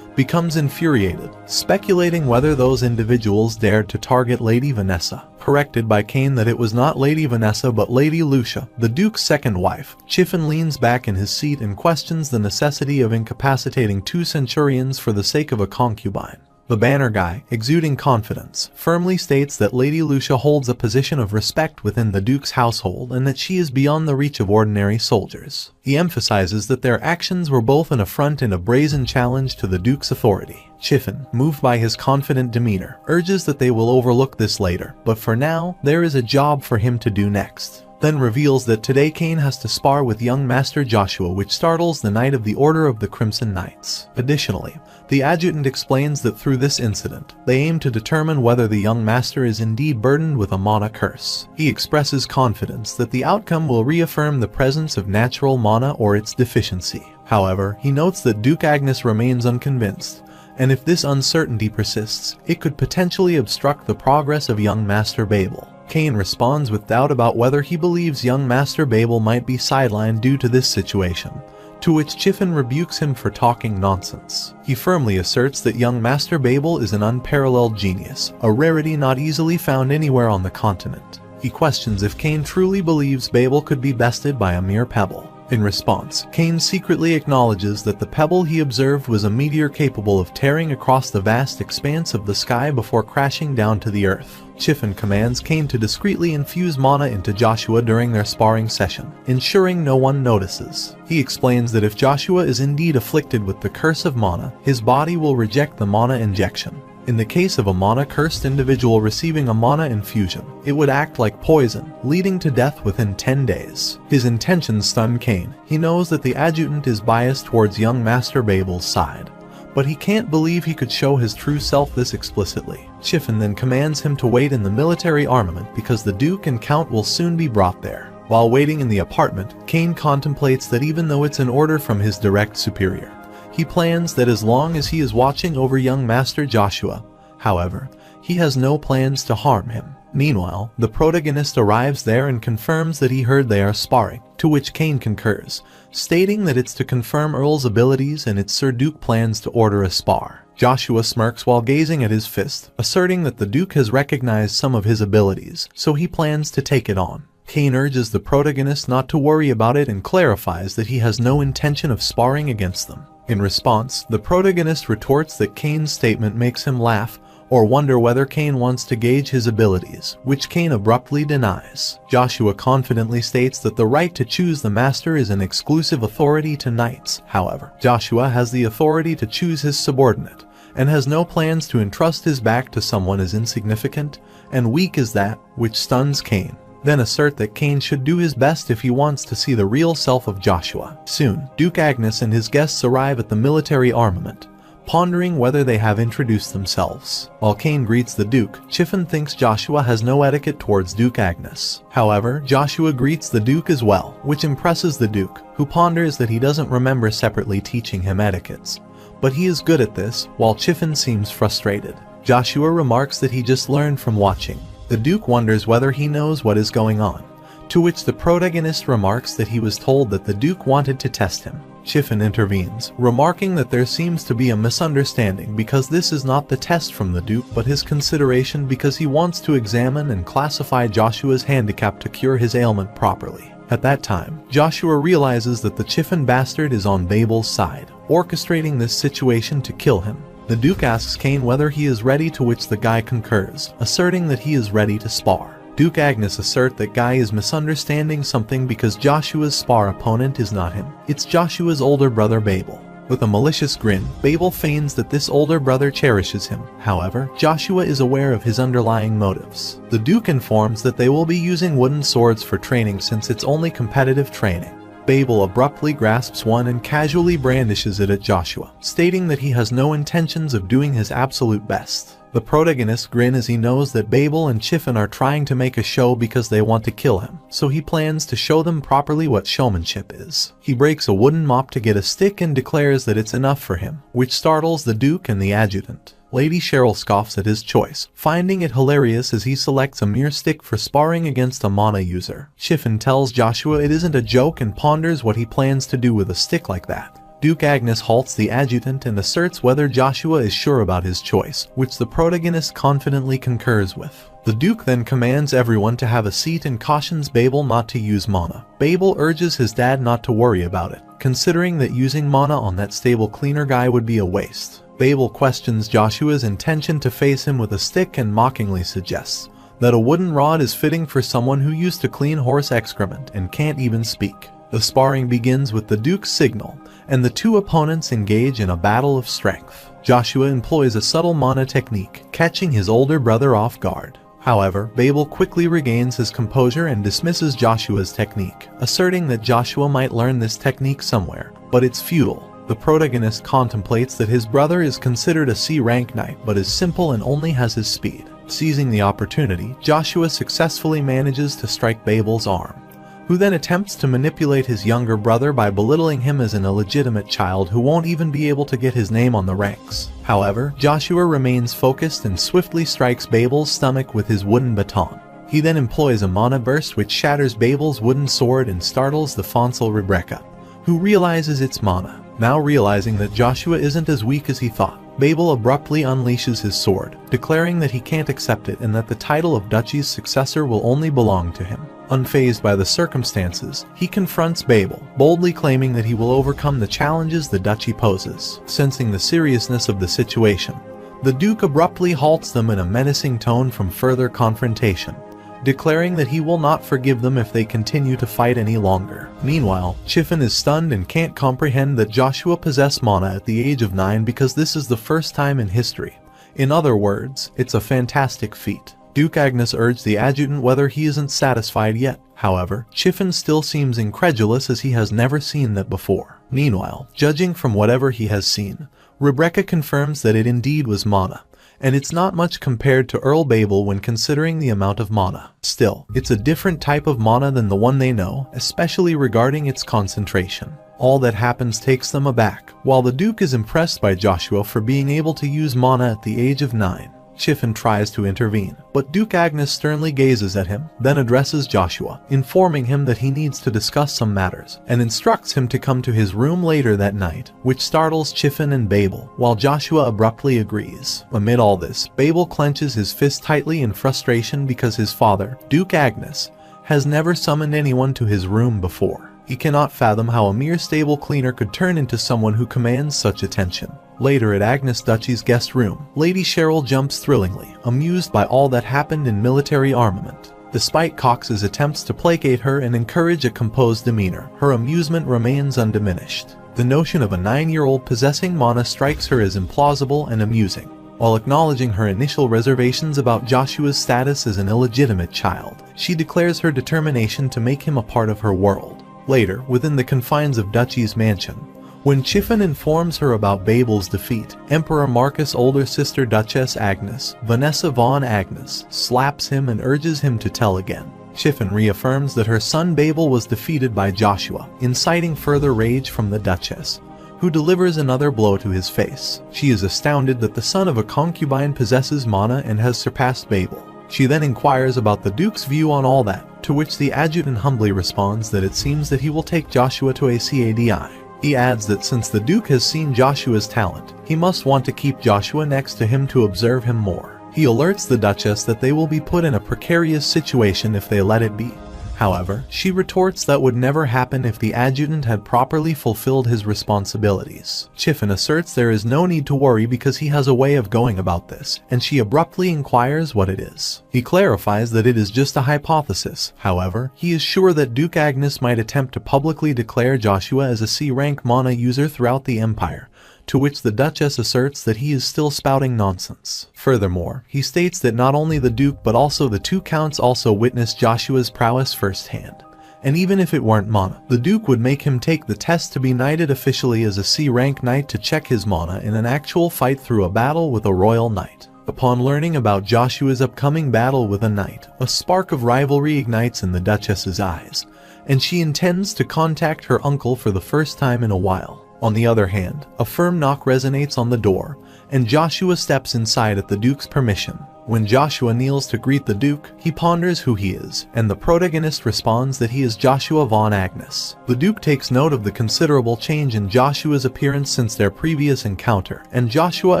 becomes infuriated, speculating whether those individuals dared to target Lady Vanessa. Corrected by Kane that it was not Lady Vanessa but Lady Lucia, the Duke's second wife, Chiffin leans back in his seat and questions the necessity of incapacitating 2 Centurions for the sake of a concubine. The banner guy, exuding confidence, firmly states that Lady Lucia holds a position of respect within the Duke's household and that she is beyond the reach of ordinary soldiers. He emphasizes that their actions were both an affront and a brazen challenge to the Duke's authority. Chiffin, moved by his confident demeanor, urges that they will overlook this later, but for now, there is a job for him to do next. Then reveals that today Kane has to spar with young Master Joshua, which startles the Knight of the Order of the Crimson Knights. Additionally, the adjutant explains that through this incident, they aim to determine whether the young master is indeed burdened with a mana curse. He expresses confidence that the outcome will reaffirm the presence of natural mana or its deficiency. However, he notes that Duke Agnes remains unconvinced, and if this uncertainty persists, it could potentially obstruct the progress of young Master Babel. Kane responds with doubt about whether he believes young Master Babel might be sidelined due to this situation, to which Chiffin rebukes him for talking nonsense. He firmly asserts that young Master Babel is an unparalleled genius, a rarity not easily found anywhere on the continent. He questions if Kane truly believes Babel could be bested by a mere pebble. In response, Kane secretly acknowledges that the pebble he observed was a meteor capable of tearing across the vast expanse of the sky before crashing down to the earth. Chiffin commands Kane to discreetly infuse mana into Joshua during their sparring session, ensuring no one notices. He explains that if Joshua is indeed afflicted with the curse of mana, his body will reject the mana injection. In the case of a mana-cursed individual receiving a mana infusion, it would act like poison, leading to death within 10 days. His intentions stun Kane. He knows that the adjutant is biased towards young Master Babel's side, but he can't believe he could show his true self this explicitly. Chiffin then commands him to wait in the military armament because the Duke and Count will soon be brought there. While waiting in the apartment, Kane contemplates that even though it's an order from his direct superior, he plans that as long as he is watching over young Master Joshua, however, he has no plans to harm him. Meanwhile, the protagonist arrives there and confirms that he heard they are sparring, to which Kane concurs, stating that it's to confirm Earl's abilities and it's Sir Duke plans to order a spar. Joshua smirks while gazing at his fist, asserting that the Duke has recognized some of his abilities, so he plans to take it on. Kane urges the protagonist not to worry about it and clarifies that he has no intention of sparring against them. In response, the protagonist retorts that Kane's statement makes him laugh or wonder whether Kane wants to gauge his abilities, which Kane abruptly denies. Joshua confidently states that the right to choose the master is an exclusive authority to knights. However, Joshua has the authority to choose his subordinate, and has no plans to entrust his back to someone as insignificant and weak as that, which stuns Kane. Then assert that Kane should do his best if he wants to see the real self of Joshua. Soon, Duke Agnes and his guests arrive at the military armament, pondering whether they have introduced themselves. While Kane greets the Duke, Chiffin thinks Joshua has no etiquette towards Duke Agnes. However, Joshua greets the Duke as well, which impresses the Duke, who ponders that he doesn't remember separately teaching him etiquettes. But he is good at this, while Chiffin seems frustrated. Joshua remarks that he just learned from watching. The Duke wonders whether he knows what is going on, to which the protagonist remarks that he was told that the Duke wanted to test him. Chiffin intervenes, remarking that there seems to be a misunderstanding because this is not the test from the Duke but his consideration because he wants to examine and classify Joshua's handicap to cure his ailment properly. At that time, Joshua realizes that the Chiffin bastard is on Babel's side, orchestrating this situation to kill him. The Duke asks Kane whether he is ready, to which the guy concurs, asserting that he is ready to spar. Duke Agnes assert that Guy is misunderstanding something because Joshua's spar opponent is not him. It's Joshua's older brother Babel. With a malicious grin, Babel feigns that this older brother cherishes him. However, Joshua is aware of his underlying motives. The Duke informs that they will be using wooden swords for training since it's only competitive training. Babel abruptly grasps one and casually brandishes it at Joshua, stating that he has no intentions of doing his absolute best. The protagonists grin as he knows that Babel and Chiffin are trying to make a show because they want to kill him, so he plans to show them properly what showmanship is. He breaks a wooden mop to get a stick and declares that it's enough for him, which startles the Duke and the adjutant. Lady Cheryl scoffs at his choice, finding it hilarious as he selects a mere stick for sparring against a mana user. Chiffin tells Joshua it isn't a joke and ponders what he plans to do with a stick like that. Duke Agnes halts the adjutant and asserts whether Joshua is sure about his choice, which the protagonist confidently concurs with. The Duke then commands everyone to have a seat and cautions Babel not to use mana. Babel urges his dad not to worry about it, considering that using mana on that stable cleaner guy would be a waste. Babel questions Joshua's intention to face him with a stick and mockingly suggests that a wooden rod is fitting for someone who used to clean horse excrement and can't even speak. The sparring begins with the Duke's signal, and the two opponents engage in a battle of strength. Joshua employs a subtle mana technique, catching his older brother off guard. However, Babel quickly regains his composure and dismisses Joshua's technique, asserting that Joshua might learn this technique somewhere, but it's futile. The protagonist contemplates that his brother is considered a C-rank knight but is simple and only has his speed. Seizing the opportunity, Joshua successfully manages to strike Babel's arm, who then attempts to manipulate his younger brother by belittling him as an illegitimate child who won't even be able to get his name on the ranks. However, Joshua remains focused and swiftly strikes Babel's stomach with his wooden baton. He then employs a mana burst which shatters Babel's wooden sword and startles the Fonsel Rebecca, who realizes it's mana. Now realizing that Joshua isn't as weak as he thought, Babel abruptly unleashes his sword, declaring that he can't accept it and that the title of Duchy's successor will only belong to him. Unfazed by the circumstances, he confronts Babel, boldly claiming that he will overcome the challenges the Duchy poses. Sensing the seriousness of the situation, the Duke abruptly halts them in a menacing tone from further confrontation, declaring that he will not forgive them if they continue to fight any longer. Meanwhile, Chiffin is stunned and can't comprehend that Joshua possessed mana at the age of 9 because this is the first time in history. In other words, it's a fantastic feat. Duke Agnes urged the adjutant whether he isn't satisfied yet. However, Chiffin still seems incredulous as he has never seen that before. Meanwhile, judging from whatever he has seen, Rebecca confirms that it indeed was mana, and it's not much compared to Earl Babel when considering the amount of mana. Still, it's a different type of mana than the one they know, especially regarding its concentration. All that happens takes them aback, while the Duke is impressed by Joshua for being able to use mana at the age of 9. Chiffin tries to intervene, but Duke Agnes sternly gazes at him, then addresses Joshua, informing him that he needs to discuss some matters, and instructs him to come to his room later that night, which startles Chiffin and Babel, while Joshua abruptly agrees. Amid all this, Babel clenches his fist tightly in frustration because his father, Duke Agnes, has never summoned anyone to his room before. He cannot fathom how a mere stable cleaner could turn into someone who commands such attention. Later at Agnes Duchy's guest room, Lady Cheryl jumps thrillingly, amused by all that happened in military armament. Despite Cox's attempts to placate her and encourage a composed demeanor, her amusement remains undiminished. The notion of a 9-year-old possessing mana strikes her as implausible and amusing. While acknowledging her initial reservations about Joshua's status as an illegitimate child, she declares her determination to make him a part of her world. Later, within the confines of Duchy's mansion, when Chiffin informs her about Babel's defeat, Emperor Marcus' older sister Duchess Agnes, Vanessa von Agnes, slaps him and urges him to tell again. Chiffin reaffirms that her son Babel was defeated by Joshua, inciting further rage from the Duchess, who delivers another blow to his face. She is astounded that the son of a concubine possesses mana and has surpassed Babel. She then inquires about the Duke's view on all that, to which the adjutant humbly responds that it seems that he will take Joshua to a CADI. He adds that since the Duke has seen Joshua's talent, he must want to keep Joshua next to him to observe him more. He alerts the Duchess that they will be put in a precarious situation if they let it be. However, she retorts that would never happen if the adjutant had properly fulfilled his responsibilities. Chiffon asserts there is no need to worry because he has a way of going about this, and she abruptly inquires what it is. He clarifies that it is just a hypothesis. However, he is sure that Duke Agnes might attempt to publicly declare Joshua as a C-rank mana user throughout the Empire, to which the Duchess asserts that he is still spouting nonsense. Furthermore, he states that not only the Duke but also the two counts also witnessed Joshua's prowess firsthand. And even if it weren't mana, the Duke would make him take the test to be knighted officially as a C-rank knight to check his mana in an actual fight through a battle with a royal knight. Upon learning about Joshua's upcoming battle with a knight, a spark of rivalry ignites in the Duchess's eyes, and she intends to contact her uncle for the first time in a while. On the other hand, a firm knock resonates on the door, and Joshua steps inside at the Duke's permission. When Joshua kneels to greet the Duke, he ponders who he is, and the protagonist responds that he is Joshua von Agnes. The Duke takes note of the considerable change in Joshua's appearance since their previous encounter, and Joshua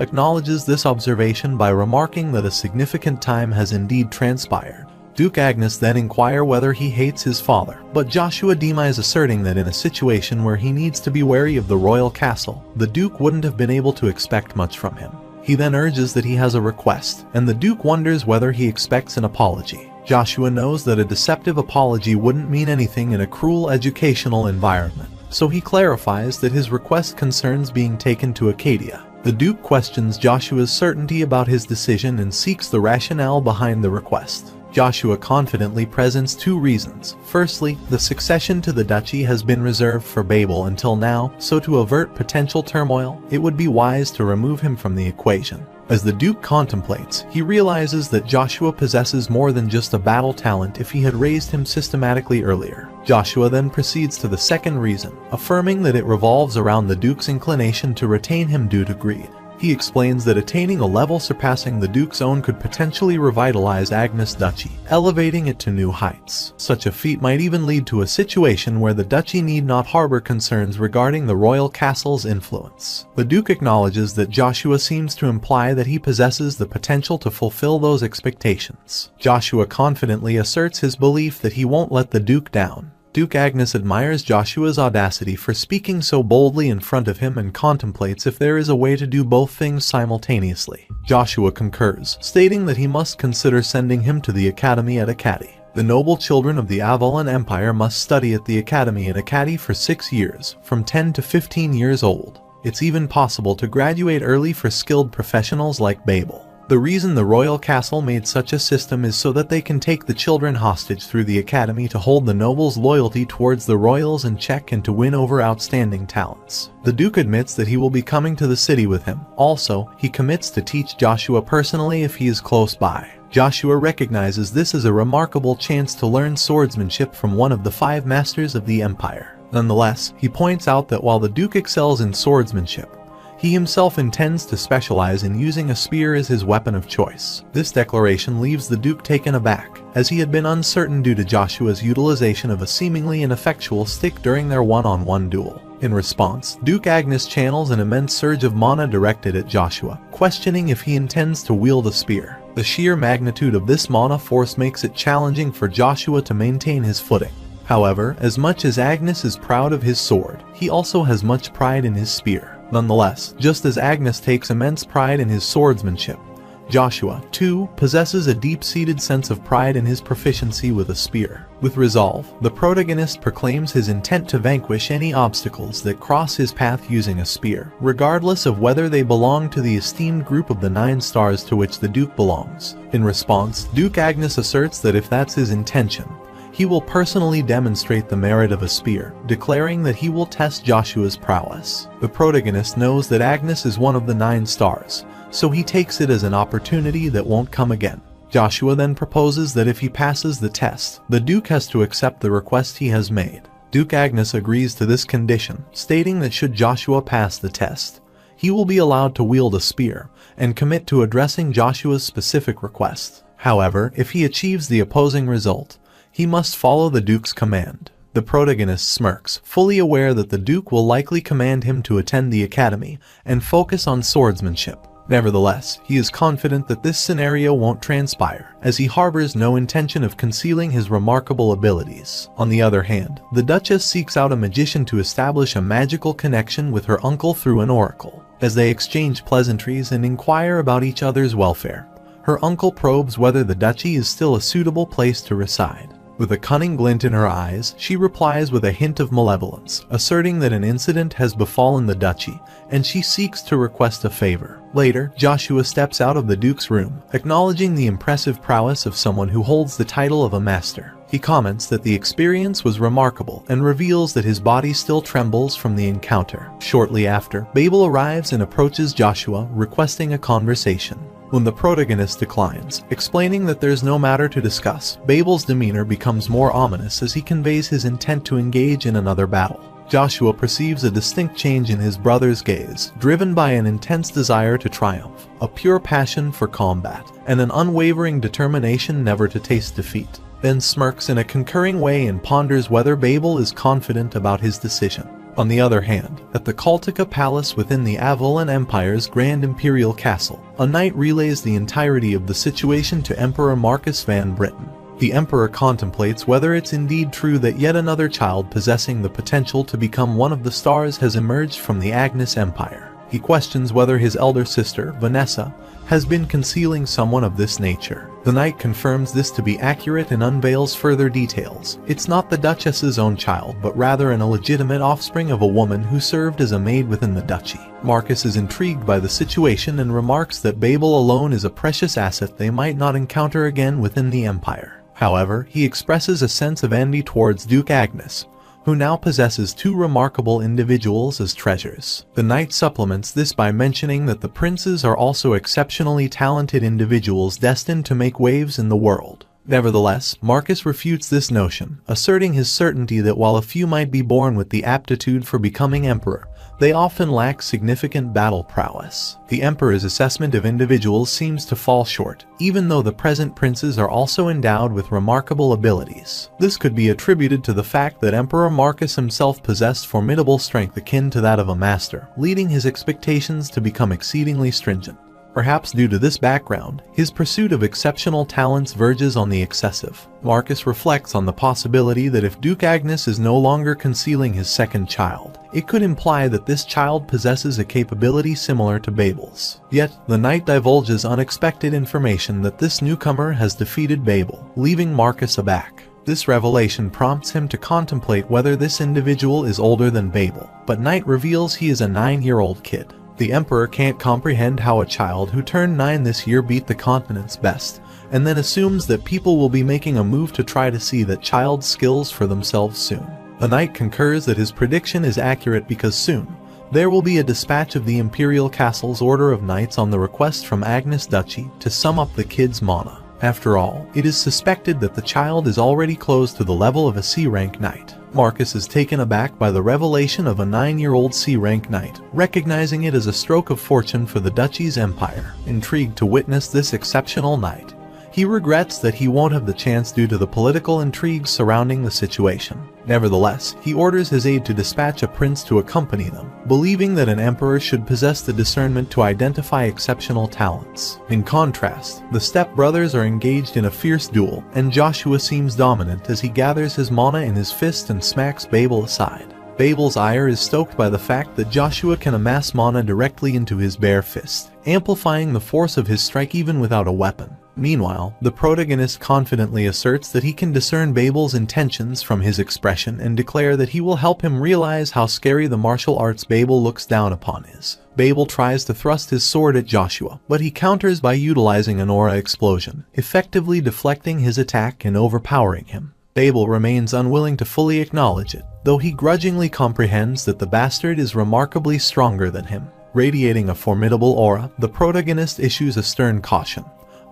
acknowledges this observation by remarking that a significant time has indeed transpired. Duke Agnes then inquire whether he hates his father, but Joshua denies, asserting that in a situation where he needs to be wary of the royal castle, the Duke wouldn't have been able to expect much from him. He then urges that he has a request, and the Duke wonders whether he expects an apology. Joshua knows that a deceptive apology wouldn't mean anything in a cruel educational environment, so he clarifies that his request concerns being taken to Acadia. The Duke questions Joshua's certainty about his decision and seeks the rationale behind the request. Joshua confidently presents two reasons. Firstly, the succession to the duchy has been reserved for Babel until now, so to avert potential turmoil, it would be wise to remove him from the equation. As the Duke contemplates, he realizes that Joshua possesses more than just a battle talent if he had raised him systematically earlier. Joshua then proceeds to the second reason, affirming that it revolves around the Duke's inclination to retain him due to greed. He explains that attaining a level surpassing the Duke's own could potentially revitalize Agnes' duchy, elevating it to new heights. Such a feat might even lead to a situation where the duchy need not harbor concerns regarding the royal castle's influence. The Duke acknowledges that Joshua seems to imply that he possesses the potential to fulfill those expectations. Joshua confidently asserts his belief that he won't let the Duke down. Duke Agnes admires Joshua's audacity for speaking so boldly in front of him and contemplates if there is a way to do both things simultaneously. Joshua concurs, stating that he must consider sending him to the academy at Acadi. The noble children of the Avalon Empire must study at the academy at Acadi for 6 years, from 10 to 15 years old. It's even possible to graduate early for skilled professionals like Babel. The reason the royal castle made such a system is so that they can take the children hostage through the academy to hold the nobles' loyalty towards the royals in check and to win over outstanding talents. The Duke admits that he will be coming to the city with him. Also, he commits to teach Joshua personally if he is close by. Joshua recognizes this as a remarkable chance to learn swordsmanship from one of the 5 masters of the Empire. Nonetheless, he points out that while the Duke excels in swordsmanship, he himself intends to specialize in using a spear as his weapon of choice. This declaration leaves the Duke taken aback, as he had been uncertain due to Joshua's utilization of a seemingly ineffectual stick during their one-on-one duel. In response, Duke Agnes channels an immense surge of mana directed at Joshua, questioning if he intends to wield a spear. The sheer magnitude of this mana force makes it challenging for Joshua to maintain his footing. However, as much as Agnes is proud of his sword, he also has much pride in his spear. Nonetheless, just as Agnes takes immense pride in his swordsmanship, Joshua, too, possesses a deep-seated sense of pride in his proficiency with a spear. With resolve, the protagonist proclaims his intent to vanquish any obstacles that cross his path using a spear, regardless of whether they belong to the esteemed group of the 9 stars to which the Duke belongs. In response, Duke Agnes asserts that if that's his intention, he will personally demonstrate the merit of a spear, declaring that he will test Joshua's prowess. The protagonist knows that Agnes is one of the 9 stars, so he takes it as an opportunity that won't come again. Joshua then proposes that if he passes the test, the Duke has to accept the request he has made. Duke Agnes agrees to this condition, stating that should Joshua pass the test, he will be allowed to wield a spear and commit to addressing Joshua's specific request. However, if he achieves the opposing result, he must follow the Duke's command. The protagonist smirks, fully aware that the Duke will likely command him to attend the academy and focus on swordsmanship. Nevertheless, he is confident that this scenario won't transpire, as he harbors no intention of concealing his remarkable abilities. On the other hand, the Duchess seeks out a magician to establish a magical connection with her uncle through an oracle. As they exchange pleasantries and inquire about each other's welfare, her uncle probes whether the duchy is still a suitable place to reside. With a cunning glint in her eyes, she replies with a hint of malevolence, asserting that an incident has befallen the duchy, and she seeks to request a favor. Later, Joshua steps out of the Duke's room, acknowledging the impressive prowess of someone who holds the title of a master. He comments that the experience was remarkable and reveals that his body still trembles from the encounter. Shortly after, Babel arrives and approaches Joshua, requesting a conversation. When the protagonist declines, explaining that there's no matter to discuss, Babel's demeanor becomes more ominous as he conveys his intent to engage in another battle. Joshua perceives a distinct change in his brother's gaze, driven by an intense desire to triumph, a pure passion for combat, and an unwavering determination never to taste defeat. Then smirks in a concurring way and ponders whether Babel is confident about his decision. On the other hand, at the Kaltika Palace within the Avalon Empire's Grand Imperial Castle, a knight relays the entirety of the situation to Emperor Marcus van Britten. The Emperor contemplates whether it's indeed true that yet another child possessing the potential to become one of the stars has emerged from the Agnes Empire. He questions whether his elder sister, Vanessa, has been concealing someone of this nature. The knight confirms this to be accurate and unveils further details. It's not the Duchess's own child, but rather an illegitimate offspring of a woman who served as a maid within the duchy. Marcus is intrigued by the situation and remarks that Babel alone is a precious asset they might not encounter again within the Empire. However, he expresses a sense of envy towards Duke Agnes, who now possesses two remarkable individuals as treasures. The knight supplements this by mentioning that the princes are also exceptionally talented individuals destined to make waves in the world. Nevertheless, Marcus refutes this notion, asserting his certainty that while a few might be born with the aptitude for becoming emperor, they often lack significant battle prowess. The emperor's assessment of individuals seems to fall short, even though the present princes are also endowed with remarkable abilities. This could be attributed to the fact that Emperor Marcus himself possessed formidable strength akin to that of a master, leading his expectations to become exceedingly stringent. Perhaps due to this background, his pursuit of exceptional talents verges on the excessive. Marcus reflects on the possibility that if Duke Agnes is no longer concealing his second child, it could imply that this child possesses a capability similar to Babel's. Yet, the knight divulges unexpected information that this newcomer has defeated Babel, leaving Marcus aback. This revelation prompts him to contemplate whether this individual is older than Babel, but Knight reveals he is a 9-year-old kid. The Emperor can't comprehend how a child who turned 9 this year beat the continent's best, and then assumes that people will be making a move to try to see that child's skills for themselves soon. The knight concurs that his prediction is accurate because soon, there will be a dispatch of the Imperial Castle's Order of Knights on the request from Agnes Duchy to sum up the kid's mana. After all, it is suspected that the child is already close to the level of a C-rank knight. Marcus is taken aback by the revelation of a 9-year-old C-rank knight, recognizing it as a stroke of fortune for the duchy's empire. Intrigued to witness this exceptional knight, he regrets that he won't have the chance due to the political intrigues surrounding the situation. Nevertheless, he orders his aide to dispatch a prince to accompany them, believing that an emperor should possess the discernment to identify exceptional talents. In contrast, the step-brothers are engaged in a fierce duel, and Joshua seems dominant as he gathers his mana in his fist and smacks Babel aside. Babel's ire is stoked by the fact that Joshua can amass mana directly into his bare fist, amplifying the force of his strike even without a weapon. Meanwhile, the protagonist confidently asserts that he can discern Babel's intentions from his expression and declare that he will help him realize how scary the martial arts Babel looks down upon is. Babel tries to thrust his sword at Joshua, but he counters by utilizing an aura explosion, effectively deflecting his attack and overpowering him. Babel remains unwilling to fully acknowledge it, though he grudgingly comprehends that the bastard is remarkably stronger than him. Radiating a formidable aura, the protagonist issues a stern caution,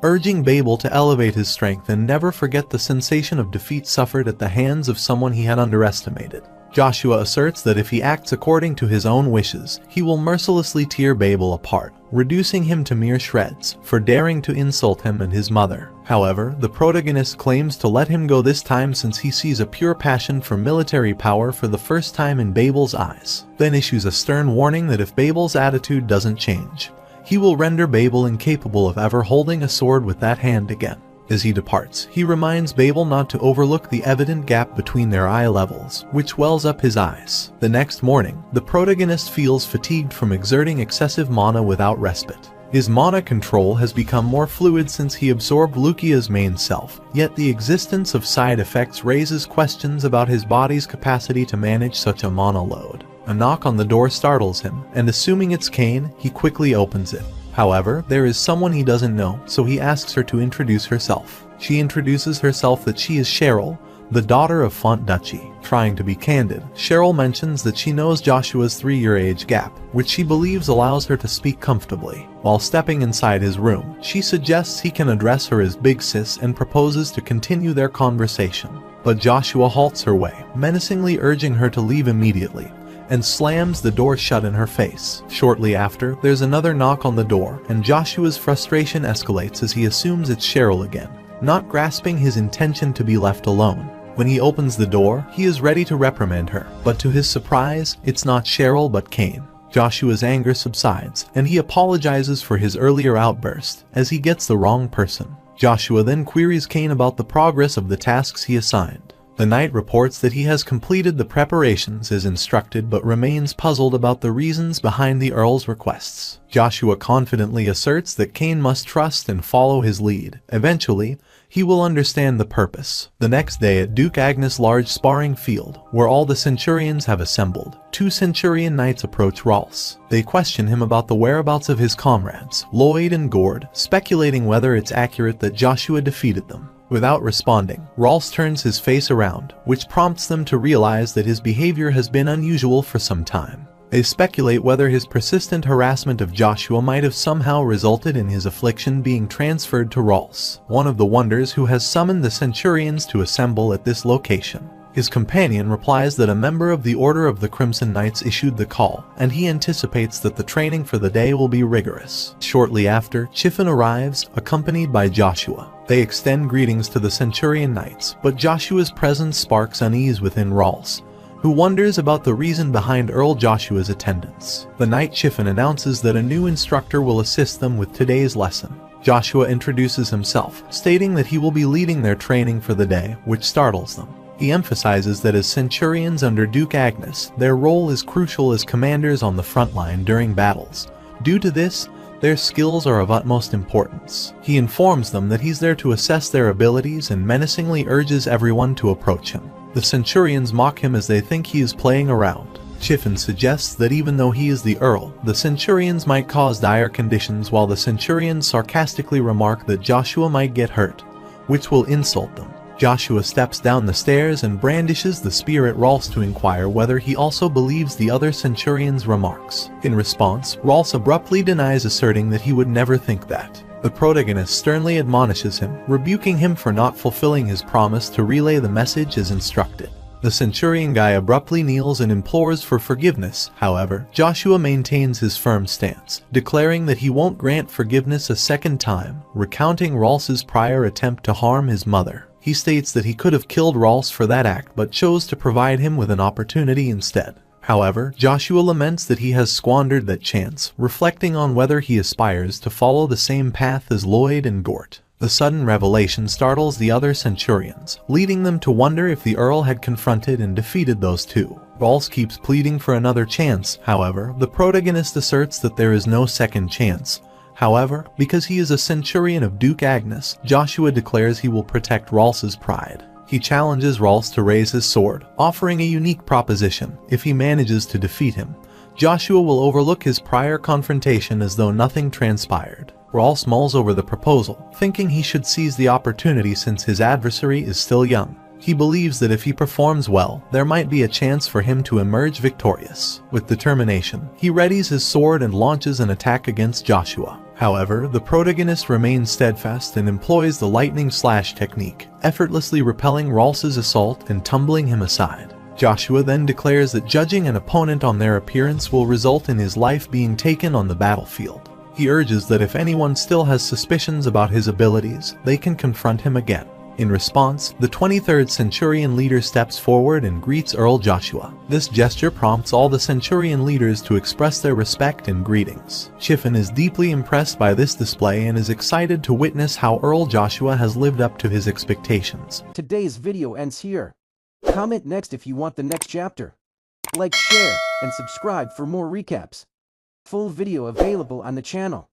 urging Babel to elevate his strength and never forget the sensation of defeat suffered at the hands of someone he had underestimated. Joshua asserts that if he acts according to his own wishes, he will mercilessly tear Babel apart, reducing him to mere shreds for daring to insult him and his mother. However, the protagonist claims to let him go this time since he sees a pure passion for military power for the first time in Babel's eyes, then issues a stern warning that if Babel's attitude doesn't change, he will render Babel incapable of ever holding a sword with that hand again. As he departs, he reminds Babel not to overlook the evident gap between their eye levels, which wells up his eyes. The next morning, the protagonist feels fatigued from exerting excessive mana without respite. His mana control has become more fluid since he absorbed Lukia's main self, yet the existence of side effects raises questions about his body's capacity to manage such a mana load. A knock on the door startles him, and assuming it's Kane, he quickly opens it. However, there is someone he doesn't know, so he asks her to introduce herself. She introduces herself that she is Cheryl, the daughter of Font Duchy. Trying to be candid, Cheryl mentions that she knows Joshua's 3-year age gap, which she believes allows her to speak comfortably. While stepping inside his room, she suggests he can address her as Big Sis and proposes to continue their conversation. But Joshua halts her way, menacingly urging her to leave immediately, and slams the door shut in her face. Shortly after, there's another knock on the door, and Joshua's frustration escalates as he assumes it's Cheryl again, not grasping his intention to be left alone. When he opens the door, he is ready to reprimand her, but to his surprise, it's not Cheryl but Kane. Joshua's anger subsides, and he apologizes for his earlier outburst, as he gets the wrong person. Joshua then queries Kane about the progress of the tasks he assigned. The knight reports that he has completed the preparations as instructed but remains puzzled about the reasons behind the Earl's requests. Joshua confidently asserts that Kane must trust and follow his lead. Eventually, he will understand the purpose. The next day at Duke Agnes' large sparring field, where all the Centurions have assembled, 2 Centurion knights approach Rolls. They question him about the whereabouts of his comrades, Lloyd and Gord, speculating whether it's accurate that Joshua defeated them. Without responding, Rolls turns his face around, which prompts them to realize that his behavior has been unusual for some time. They speculate whether his persistent harassment of Joshua might have somehow resulted in his affliction being transferred to Rolls, one of the wonders who has summoned the Centurions to assemble at this location. His companion replies that a member of the Order of the Crimson Knights issued the call, and he anticipates that the training for the day will be rigorous. Shortly after, Chiffin arrives, accompanied by Joshua. They extend greetings to the Centurion Knights, but Joshua's presence sparks unease within Rolls, who wonders about the reason behind Earl Joshua's attendance. The Knight Chiffin announces that a new instructor will assist them with today's lesson. Joshua introduces himself, stating that he will be leading their training for the day, which startles them. He emphasizes that as Centurions under Duke Agnes, their role is crucial as commanders on the front line during battles. Due to this, their skills are of utmost importance. He informs them that he's there to assess their abilities and menacingly urges everyone to approach him. The Centurions mock him as they think he is playing around. Chiffin suggests that even though he is the Earl, the Centurions might cause dire conditions, while the Centurions sarcastically remark that Joshua might get hurt, which will insult them. Joshua steps down the stairs and brandishes the spear at Rolls to inquire whether he also believes the other Centurion's remarks. In response, Rolls abruptly denies, asserting that he would never think that. The protagonist sternly admonishes him, rebuking him for not fulfilling his promise to relay the message as instructed. The Centurion guy abruptly kneels and implores for forgiveness. However, Joshua maintains his firm stance, declaring that he won't grant forgiveness a second time, recounting Rolls' prior attempt to harm his mother. He states that he could have killed Rolls for that act but chose to provide him with an opportunity instead. However, Joshua laments that he has squandered that chance, reflecting on whether he aspires to follow the same path as Lloyd and Gort. The sudden revelation startles the other Centurions, leading them to wonder if the Earl had confronted and defeated those two. Rolls keeps pleading for another chance. However, the protagonist asserts that there is no second chance. However, because he is a Centurion of Duke Agnes, Joshua declares he will protect Rolls' pride. He challenges Rolls to raise his sword, offering a unique proposition. If he manages to defeat him, Joshua will overlook his prior confrontation as though nothing transpired. Rolls mulls over the proposal, thinking he should seize the opportunity since his adversary is still young. He believes that if he performs well, there might be a chance for him to emerge victorious. With determination, he readies his sword and launches an attack against Joshua. However, the protagonist remains steadfast and employs the lightning slash technique, effortlessly repelling Rolls' assault and tumbling him aside. Joshua then declares that judging an opponent on their appearance will result in his life being taken on the battlefield. He urges that if anyone still has suspicions about his abilities, they can confront him again. In response, the 23rd Centurion leader steps forward and greets Earl Joshua. This gesture prompts all the Centurion leaders to express their respect and greetings. Chiffon is deeply impressed by this display and is excited to witness how Earl Joshua has lived up to his expectations. Today's video ends here. Comment next if you want the next chapter. Like, share, and subscribe for more recaps. Full video available on the channel.